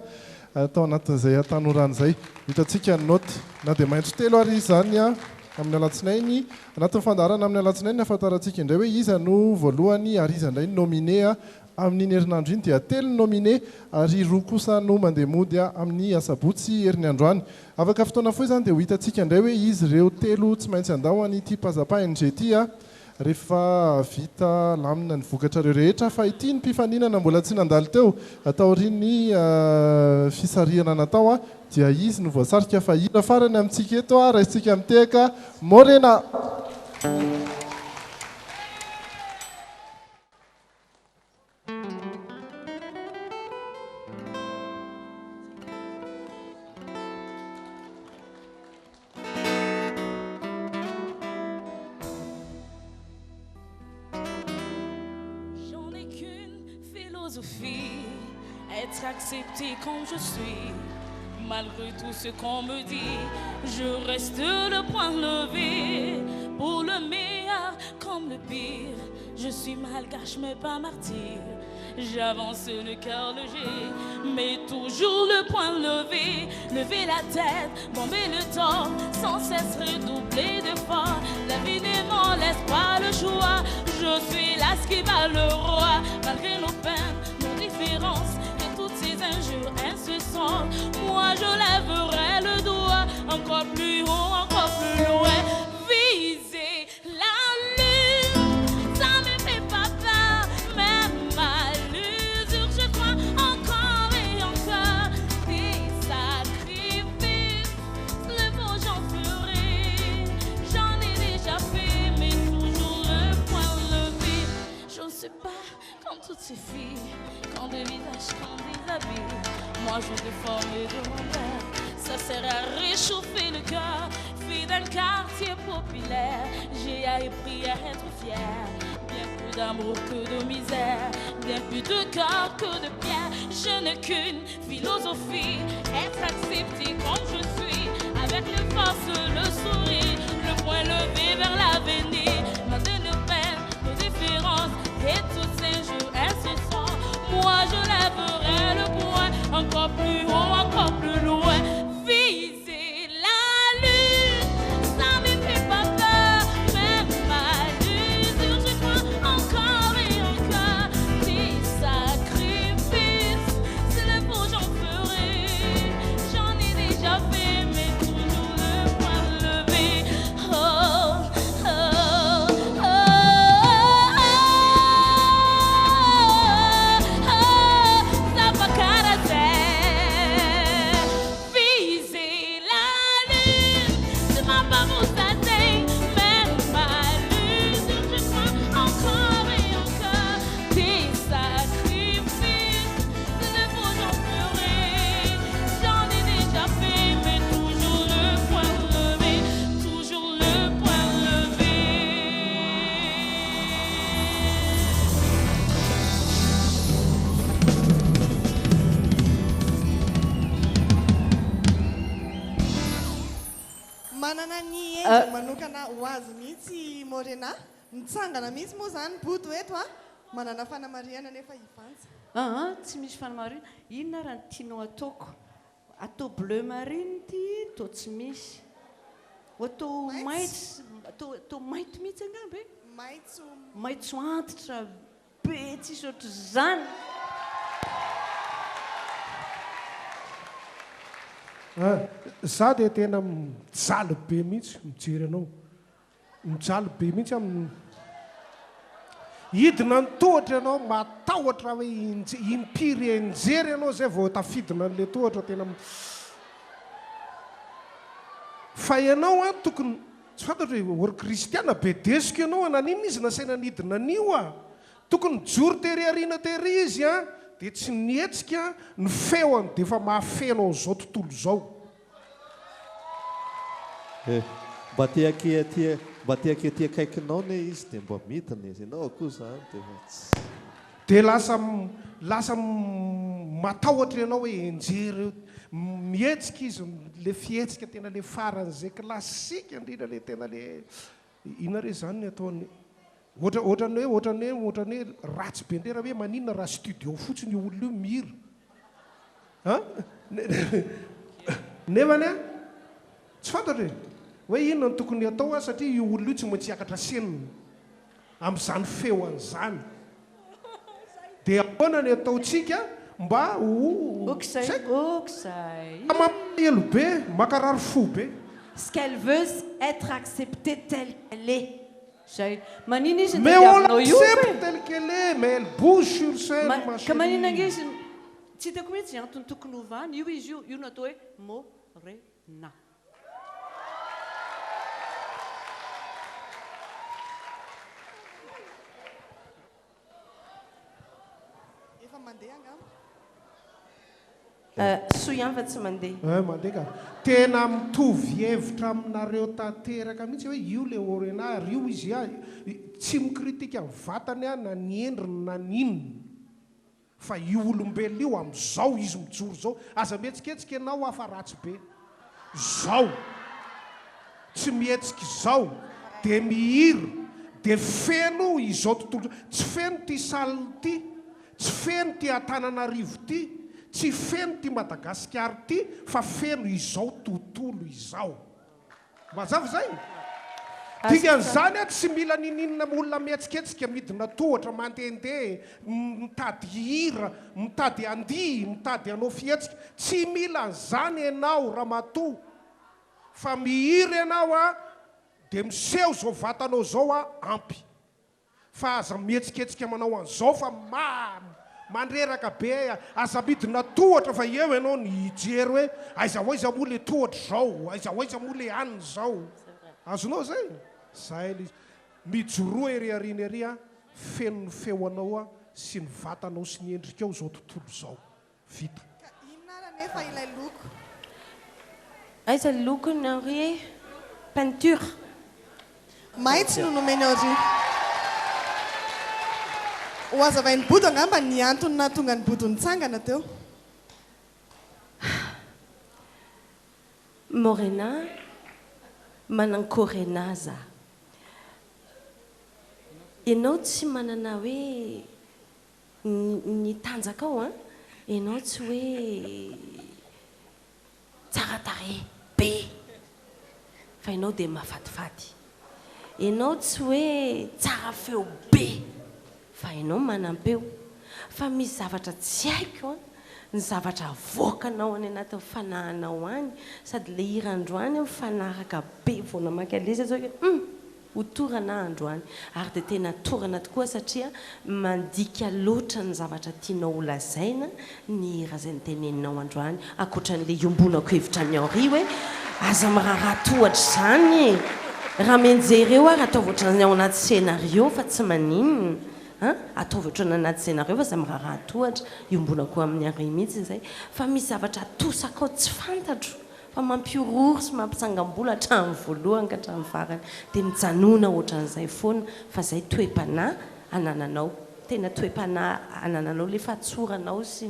atao anatin'izay atanorana izay hitantsika ny note na dia maintso telo ary izany a amin'ny alatsinainy anatin'ny fandarana amin'ny alatsinainy afantarantsika indray hoe iza no voalohany ary iza indray nominé amin'iny herinandro iny dia 3 nominé ary 2 kosa no mandeha mody amin'ny asabotsy herin'ny androany. Afaka fotoana foy zany dia ho hitantsika indray hoe izy ireo 3 tsy maintsy andao an'ity pazapahNG ity rehefa vita lamina ny vokatrareo rehetra fa ity ny mpifaninana mbola tsy nandalo teo ataoriny fisarihana natao dia izy no voasarika fa hira farany amintsika eto raha isika miteka Morena. Être accepté comme je suis, malgré tout ce qu'on me dit, je reste le poing levé, pour le meilleur comme le pire. Je suis malgache mais pas martyr, j'avance le cœur léger, mais toujours le poing levé, lever la tête, bomber le temps, sans cesse redoubler d'efforts. La vie ne m'en laisse pas le choix, je suis là ce qui bat le roi, malgré nos peines, nos différences et toutes ces injures incessantes. Moi je lèverai le doigt, encore plus haut, encore plus loin, viser la lune, ça me fait pas peur, même à l'usure, je crois encore et encore des sacrifices, le beau j'en ferai, j'en ai déjà fait, mais toujours le point levé. Je ne sais pas, comme toutes ces filles, quand des visages, quand des habits, moi je déforme de mon père, ça sert à réchauffer le cœur. Fille d'un quartier populaire, j'ai appris à être fière. Bien plus d'amour que de misère, bien plus de cœur que de pierre. Je n'ai qu'une philosophie, être accepté comme je suis, avec les forces, le sourire, le poing levé vers l'avenir. Malgré nos peines, nos différences et toutes ces jours incessants, moi je lèverai le poing, encore plus haut, encore plus loin. Viser la lune, ça me fait pas peur, même à l'usure, je crois encore et encore des sacrifices. C'est le beau j'en ferai, j'en ai déjà fait, mais toujours le poing levé. Oh, oh, oh, oh, oh, ça va caractère. Viser la lune, tu m'as pas constaté, même à l'usure, je crois encore et encore des sacrifices. C'est le beau j'en ferai, j'en ai déjà fait, mais toujours le poing levé, toujours le poing levé. manana ny endriny manokana ho azy mihitsy Morena, mitsangana mihitsy moa zany boto eto manana fanamariana nefa hivantsa. Tsy misy fanamarina. Inona raha ny tianao ataoko? Atao bleu marine ty, atao tsy misy. Atao maitso, atao mainty mihitsy angamba e? Maitso antitra be tsisy ohatr'izany. Za dia tena mijaly be mihitsy mijery anao, mijaly be mihitsy amin'ny hidina ny tohatra ianao, matahotra hoe impiry enjery ianao zay vao tafidina an'ilay tohatra tena fa ianao tokony tsy fantatra hoe or kristiana be desika ianao nanino izy nasaina nidina anio tokony joro tery ariana tery izy dia tsy nietsika ny feoany dia efa mahafenao zao tontolo zao. Mba tia kaikinao ne izy dia mba mitana izy ianao akoho zany dia lasa matahotra ianao hoe enjery mihetsika izy le fihetsika tena le faran'izay klasika indrindra le tena le ina re zany ny ataony ohatrany hoe ratsy be ndrera hoe maninona raha studio fotsiny olona io mihira nefany tsy fantatra hoe inona no tokony atao satria io olona io tsy maintsy hiakatra senina amin'izany feo an'izany dia ahoana ny ataontsika mba mampahelo be makarary fo be. Ce qu'elle veut être acceptée telle qu'elle est. Mais on l'accepte telle qu'elle est, mais elle bouge sur scène, ma chérie. Tsy teko mihitsy antony tokony ovany io izy io no atao hoe Morena. Efa mandeha angamba. Soa ihany fa tsy mandeha. Mandeha ka. Tena mitovy hevitra aminareo tanteraka mihitsy hoe io le Morena ary io izy tsy mikritika ny vatany na ny endriny na n'inona. Fa io olombelona io amin'izao izy mijoro zao aza mihetsiketsika ianao hafa ratsy be zao tsy mihetsika izao dia mihira dia feno izao tontolo tsy feno ty saliny ty tsy feno ty Antananarivo ty tsy feno ty Madagasikara ty fa feno izao tontolo izao mazava zay dikan'izany a tsy mila nininona olona mihetsiketsika midina tohatra mandehandeha mitady hira mitady andia mitady anao fihetsika tsy mila an'izany ianao ramatoa fa mihira ianao a dia miseho zao vatanao zao a ampy fa aza mihetsiketsika manao an'izao fa mandreraka be aza midina tohatra fa eo ianao ny hijery hoe aiza hoaiza moa le tohatra zao aiza hoaiza moa le anina zao azonao zay zay izy mijoroa ery arina ery a feno ny feoanao a sy ny vatanao sy ny endrikao zao tontolo zao vita. Inona nefa ilay loko? Aiza lokony ary peinture. Maitso no nomeny ary. Ho azavain'ny Bodo angamba ny antony nahatonga ny Bodo nitsangana teo. Morena manankorena za. Ianao tsy manana hoe ny tanjaka ao a ianao tsy hoe tsara tarehy be fa ianao dia mahafatifaty. Ianao tsy hoe tsara feo be fa ianao manam-peo. Fa misy zavatra tsy haiko a ny zavatra avoakanao any anatin'ny fanahinao any sady le hira androany mifanaraka be vao namaky alezy zao ho torana androany ary dia tena torana tokoa satria mandika loatra ny zavatra tianao ho lazaina ny hira izay niteneninao androany ankoatran'le iombonako hevitra ny Henri hoe aza miraharaha tohatra izany raha mianjery eo ary atao ohatrany ao anaty scénario fa tsy maninona atao ohatrany anaty scénario fa aza miraharaha tohatra iombonako amin'ny Henri mihitsy zay fa misy zavatra atosaka ao tsy fantatro fa mampiorory sy mampisangam-bola hatramin'ny voalohany ka hatramin'ny farany dia mijanona ohatran'izay foana fa zay toe-panahy anananao tena toe-panahy anananao le fatsoranao sy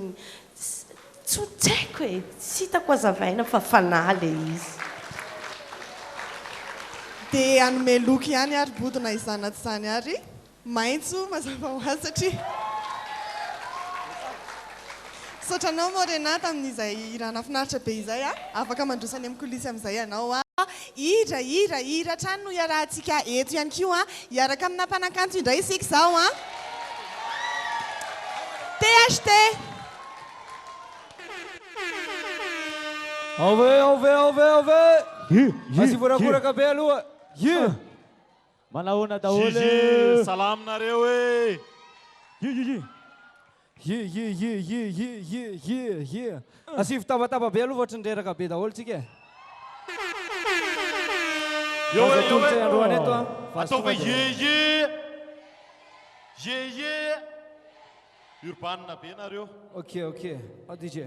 tsy haiko e tsy hitako azavaina fa fanahy le izy. Dia anome loko ihany ary Bodo na izana tsy izany ary maitso mazava ho azy satria sotranao Morena tamin'izay irana finaritra be izay a afaka mandrosany amin'ny kolisy amin'izay ianao a hira trano no iarahantsika eto ihany koa a hiaraka amina mpanakanto indray isika izao a THT ave asy vorakoraka be aloha manahoana daholo salaminareo e asy fitavatava be aloha vatra ndreraka be daholo tsika tolotsay androany eto ataova urbanina be nareo ok ao DJ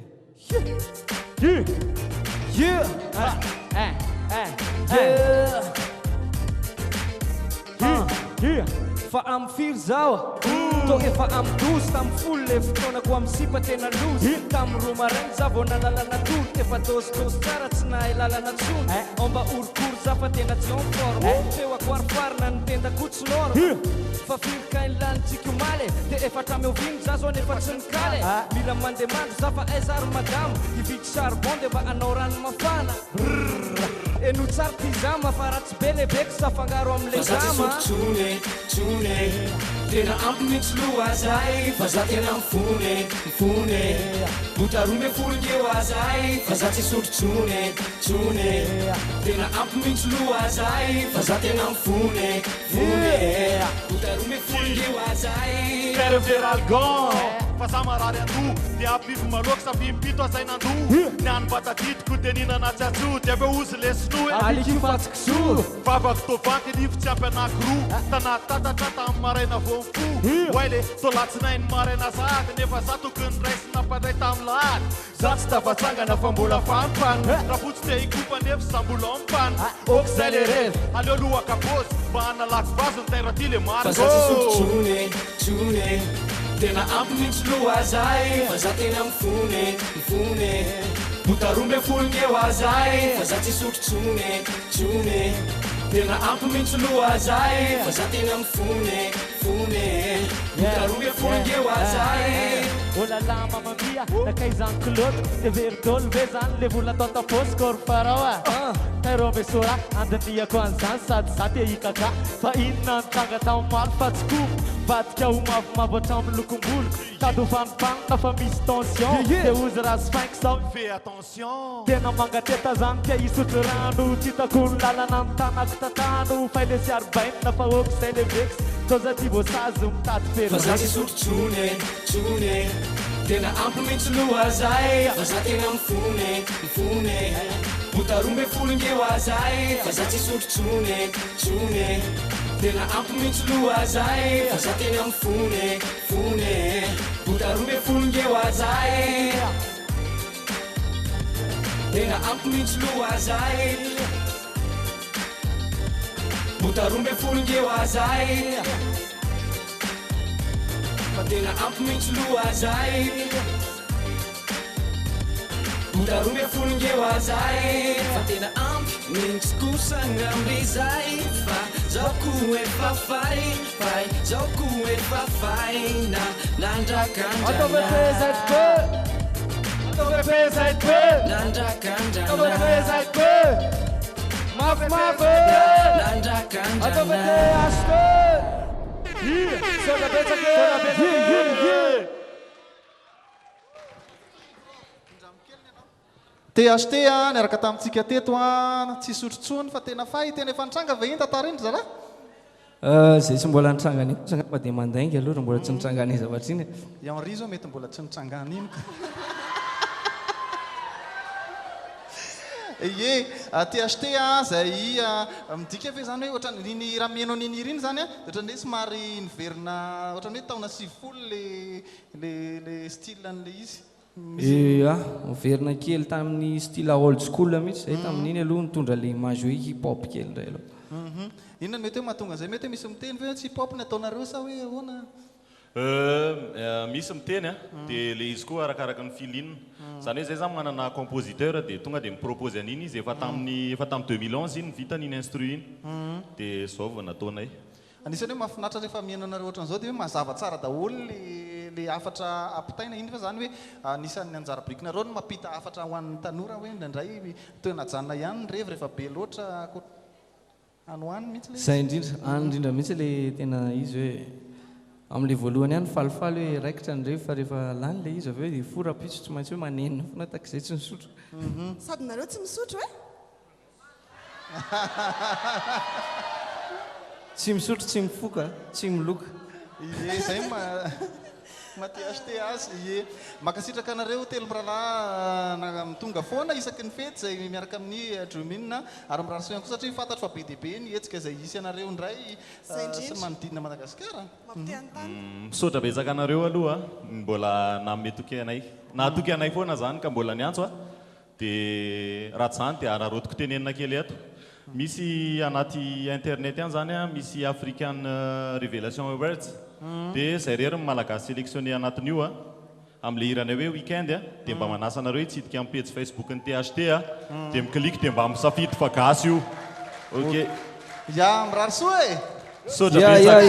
fa am firy zao to efa am 12 tam folo le fotoanako am sipa tena lozy tam roa marainy za vao nalalana tolo efa dosydosy tsara tsy nahay lalana tsony omba orokoro za fa tena tsy en forme feo akoarifarina ny tendako tsy norme fa firikainy lanitsika omaly dia efatra meoviny za zao nefa tsy nikaly mila mandemandro za fa aizary madamo hividy charbon dia mba anao rano mafana eno tsara ty zama fa ratsy be lehibe ko safangaro am'le zama tena ampy mihitsy loha azay fa za tena mifone botaroa me folongeo azay fa za tsy sotrotsone tena ampy mihitsy loha azay fa za tena mifone botaroa me folongeo azay Père Veralgon fa za marary ando dia apivo maloka sa fimpito azay nandu niany batatitiko dia ninana tsy atso dia aveo ozy lesino alikio fatsikiso vavako tovanky nifo tsy ampy anankiroa tanaty tatatra tamin'ny maraina vomfo oaile tolatsinainy maraina sady nefa za tokony raisy nampandray tamin'ny lahady za tsy tafatsangana fa mbola fampany raha fotsy tia ikopa nefa za mbola ampany ok zay le revy aleo lohaka pôzy mba hanalako vazo ny taira ty le fa za tsy sotrotsone tena ampy mihitsy loha azay fa za tena mifone botaroa me folongeo azay fa za tsy sotrotsone tena ampy mihitsy loha azay fa za tena mifone botaroa me folongeo azay olala mamamia nakaizany kiloto dia veridolo ve zany le vola atao taposikory farao taireo mesora andiniako an'izany sady za te hikaka fa inona nitanga tamin'maly fa tsy komo vadika ho mavomavo hatramin'ny lokom-bolo tady ho fanipanina fa misy tension dia ozy raha sy fainko sao fais attention tena mangateta zany tia hisotro rano titako ny lalana ny tanako tatano faile sy arbainina fa oko zay le veksy toza ty voasazy mitady fa za tsy sotrotsone tena ampy mihitsy loha azay fa za tena mifone botaroa me folongeo azay fa za tsy sotrotsone tena ampy mihitsy loha azay fa za tena mifone botaroa me folongeo azay tena ampy mihitsy loha azay botaroa me folongeo azay fa tena ampy mihitsy loha azay botaroa me folongeo azay fa tena ampy mihitsy kosa ngambizay fa zao ko efa faina THT niaraka tamintsika teto tsy sotrotsony fa tena fay tena efa nitranga ve iny tantarindry zalahy zay tsy mbola nitrangany iny kosa ngamba dia mandainga aloha raha mbola tsy nitrangany zavatra iny Henri zao mety mbola tsy nitrangany iny ye THT zay midika ve zany hoe ohatrany niny raha mihaino niny iriny zany ohatrany hoe somary niverina ohatrany hoe taona 70 le style an'le izy miverina kely tamin'ny style old school mihitsy zay tamin'iny aloha nitondra le image hoe hip hop kely indray aloha inona mety hoe mahatonga zay mety hoe misy miteny ve tsy hip hop ny ataonareo sa hoe ahoana misy miteny dia le izy koa arakaraka ny filinina zany hoe zay zany manana compositeur dia tonga dia mipropose an'iny izy efa tamin'ny 2011 iny vita n'iny instru iny dia zao vao nataonay anisany hoe mahafinatra rehefa mihaino anareo ohatran'izao dia hoe mazava tsara daholo le afatra ampitaina iny fa zany hoe anisan'ny anjara brikinareo no mampita afatra ho an'ny tanora hoe indraindray toenajanona ihany ny revy rehefa be loatra anohany mihitsy zay indrindra any indrindra mihitsy le tena izy hoe amin'le voalohany ihany falifaly hoe raikitra ny revy fa rehefa lany le izy aveo dia forapitso tsy maintsy hoe manenina fona tak'izay tsy misotro sady nareo tsy misotro e tsy misotro tsy mifoka tsy miloka ye zay THT azy ye makasitraka anareo telo mirahalahy mitonga foana isaky ny fety zay miaraka amin'ny dromina ary mirahalaso ihany koa satria fantatro fa be dia be ny hetsika zay isy anareo indray sy manodidina Madagasikara misaotra betsaka anareo aloha mbola nametoky anay nahatoky anay foana zany ka mbola niantso dia raha tsy zany dia anarotiko tenenina kely eto misy anaty internet ihany zany misy African Revelation Awards dia zay rery ny malagasy sélectionné anatiny io amin'le irana hoe weekend dia mba manasa anareo hitsidika amin'ny page Facebook ny THT dia miklik dia mba misafidy fa gasy io ok ya mirary soa e sotra betsaka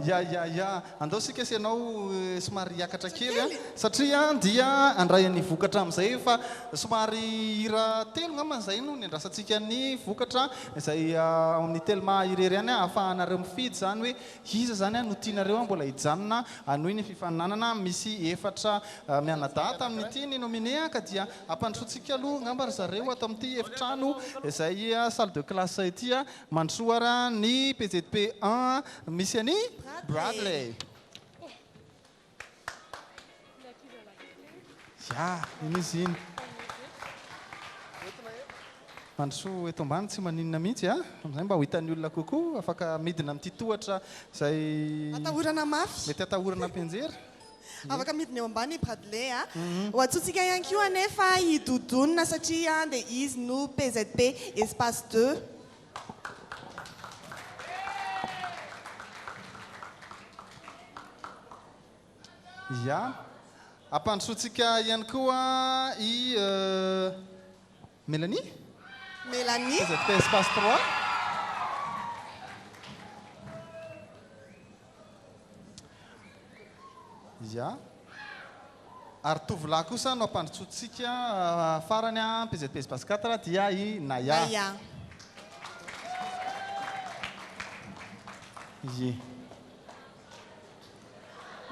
ya andao sika sy ianao somary hiakatra kely a satria dia andray ny vokatra amin'izay fa somary hira telo ngamba zay no ny andrasantsika ny vokatra izay amin'ny telma irery any ahafahanareo mifidy zany hoe iza zany no tianareo mbola hijanona anohy ny fifananana misy efatra mianadata amin'ity ny nominé ka dia ampandrosotsika aloha ngamba ry zareo ato amin'ity efitrano izay salle de classe ity mandroara ny PZP 1 misy any Bradley. Ya, iny izy iny. Mandroso eto ambany tsy maninona mihitsy amizay mba ho hitan'ny olona kokoa afaka midina amin'ity tohatra izay atahorana mafy. Mety atahorana ampianjera. Afaka midina eo ambany Bradley ho atsotsika ihany koa anefa hidodonina satria dia izy no PZP espace 2. Ya, ampandrosotsika ihany koa i Mélanie. Mélanie. PZP espace 3. Ya. Ary tovolahy kosa no ampandrosotsika farany PZP espace 4 dia i Naya. Naya. Ye.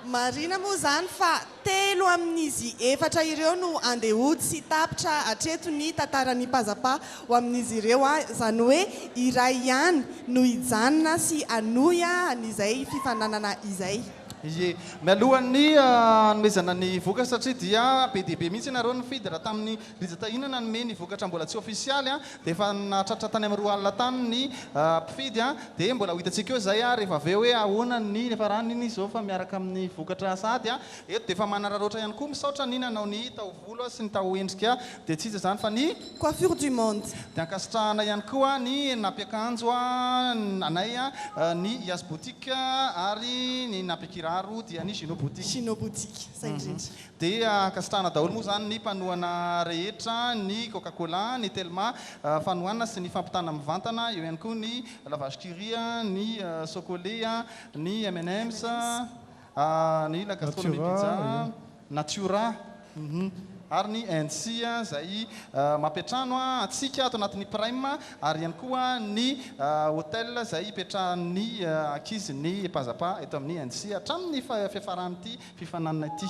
Marina moa zany fa telo amin'izy efatra ireo no andehody sy tapitra hatreto ny tantaran'ny Pazapa ho amin'izy ireo zany hoe iray ihany no hijanona sy anohy an'izay fifananana izay. Ye, mialohan'ny anomezana ny vokatra satria dia be dia be mihitsy ianareo nifidy raha tamin'ny rizatahinana nome ny vokatra mbola tsy ofisialy dia efa natratra tany amin'ny roa alina tany ny mpifidy dia mbola ho hitantsika eo izay rehefa avy eo hoe ahoana ny efa rano iny izao fa miaraka amin'ny vokatra sady eto dia efa manararoatra ihany koa misaotra ny nanao ny taovolo sy ny taoendrika dia tsy iza zany fa ny coiffure du monde dia ankasitrahana ihany koa ny napiakanjo anay ny Yas boutique ary ny napiakira dia ny Gino boutique. Gino boutique, ça indrindra. Dia ankasitrahana daholo moa zany ny mpanohana rehetra, ny Coca-Cola, ny Telma, fanohana sy ny fampitana mivantana, eo ihany koa ny lavage curie, ny Socolé, ny M&M's, ny la gastronomie pizza, Natura, ary ny NC izay mampiatrano atsika ato anatin'ny Prime ary ihany koa ny hôtel izay ipetrahan'ny ankizy ny Pazapa eto amin'ny NC hatramin'ny fiafaran'ity fifananana ity.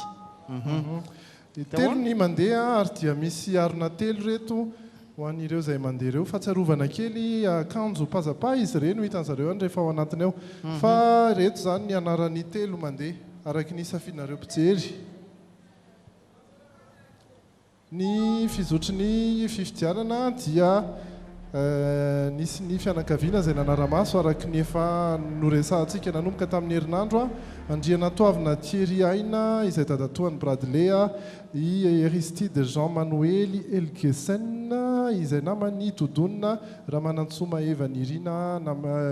Telo ny mandeha ary dia misy arona telo reto ho an'ireo izay mandeha ireo fahatsiarovana kely akanjo Pazapa izy ireny ho hitan'zareo any rehefa ao anatiny ao fa reto zany ny anaran'ny telo mandeha araky ny safianareo mpijery. Ny fizotry ny fifidianana dia nisy ny fianakaviana izay nanaramaso araky ny efa noresahantsika nanomboka tamin'ny herinandro andriana toavina Thierry Aina izay dadatoan'ny Bradley i Aristide Jean-Manuel Elgesen izay namany Todonina Ramanantsoma Eva Nirina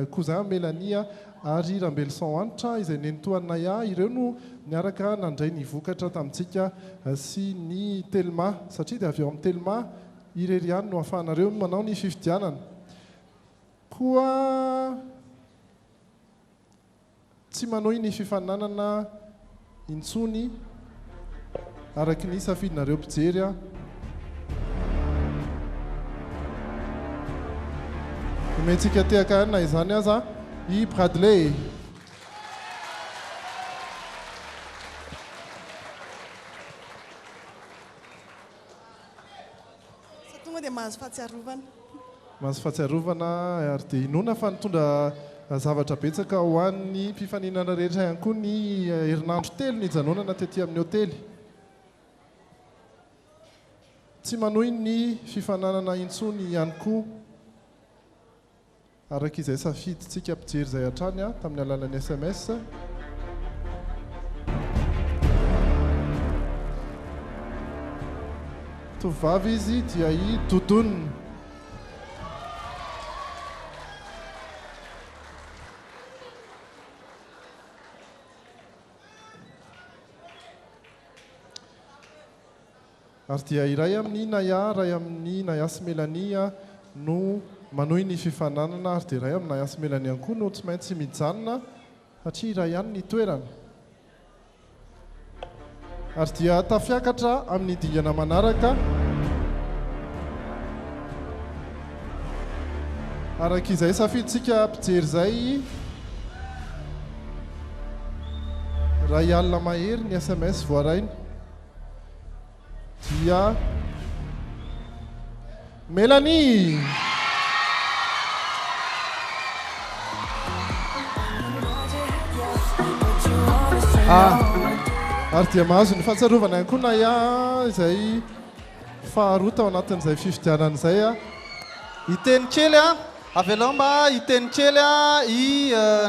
cousin Mélanie ary Rambelson Anitra izay nenitoan'ny Naya ireo no niaraka nandray ny vokatra tamintsika sy ny Telma satria dia avy eo amin'ny Telma irery ihany no ahafahanareo manao ny fifidianana. Koa tsy manohy ny fifananana intsony araky ny safidinareo mpijery omentsika tehaka na izany aza i Bradley. Tonga dia mahazo fahatsiarovana. Mahazo fahatsiarovana ary dia inona fa nitondra zavatra betsaka ho an'ny mpifaninana rehetra ihany koa ny herinandro telo nijanonana tetỳ amin'ny hôtely. Tsy manohy ny fifananana intsony ihany koa araky izay safiditsika mpijery izay hatrany tamin'ny alalan'ny SMS. Tovavy izy dia i Dodonina. Ary dia iray amin'ny Naya, iray amin'ny Naya sy Mélanie no manohy ny fifananana ary dia iray amin'ny Naya sy Mélanie ihany koa no tsy maintsy mijanona satria raha ihany ny toerana ary dia tafiakatra amin'ny dingana manaraka araka izay safiditsika mpijery zay raha ialina mahery ny SMS voarainy dia Mélanie ary dia mahazo ny fahatsarovana ihany koa na ia izay faharoa tao anatin'izay fifidianana izay a iteny kely a avelao mba iteny kely a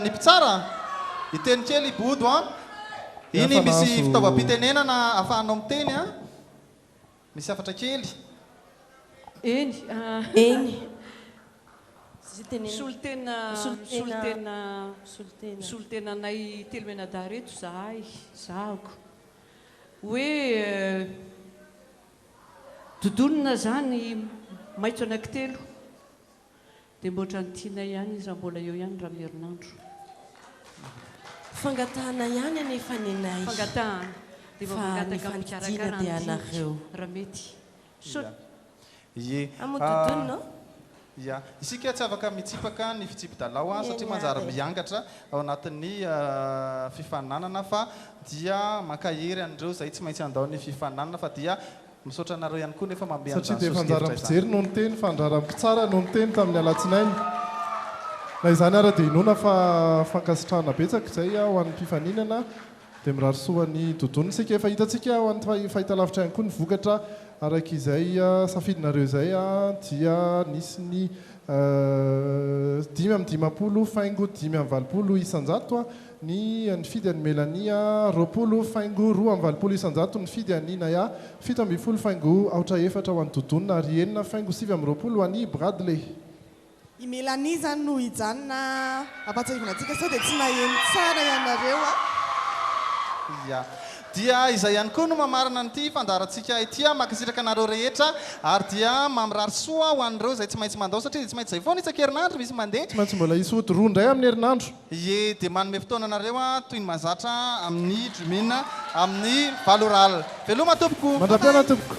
ny mpitsara iteny kely ibodo a iny misy fitaovam-pitenenana ahafahanao miteny a misy afatra kely eny solitenanay telo menada reto zahay zahako hoe dodonina zany maitso anaky telo dia mboatra nytiana ihany izy mbola eo ihany raha mierinandro fangatahana ihany anefa nenay fangatahana dia mafangataka mikarakara dia anareo raha mety amododonina ya isika tsy afaka mitsipaka ny fitsipy-dalao a satria manjary miangatra ao anatin'ny fifananana fa dia makahery an'ireo zay tsy maintsy andao ny fifananana fa dia misaotra anareo ihany koa nefa satria dia fanjaram-pijery no niteny fandraram-pitsara no niteny tamin'ny alatsinainy na izany ara dia inona fa fankasitrahana betsaka izay ho an'ny mpifaninana dia mirarisoany dodonitsika efa hitatsika ho an'ny fahitalavitra ihany koa ny vokatra araka izay safidinareo izay dia nisy ny 5 faingo 5 isanjato ny fidy any Mélanie 20 faingo 2 isanjato ny fidy anina ya 7 faingo aotra efatra ho an'ny dodonina ary 9 faingo 7 any Bradley i Mélanie zany no hijanona ampatsahivanatsika sao dia tsy maheno tsara ianareo ya dia izay ihany koa no mamarina nyity fandarantsika itya makasitraka anareo rehetra ary dia mamirary soa ho an'ireo zay tsy maintsy mandao satria dia tsy maintsy zay foana isan-kerinandro misy mandeha tsy maintsy mbola isy ody roa indray amin'ny herinandro ye dia manome fotoana anareo toy ny mazatra amin'ny dromina amin'ny valoral veloma tompoko mandra-piana tompoko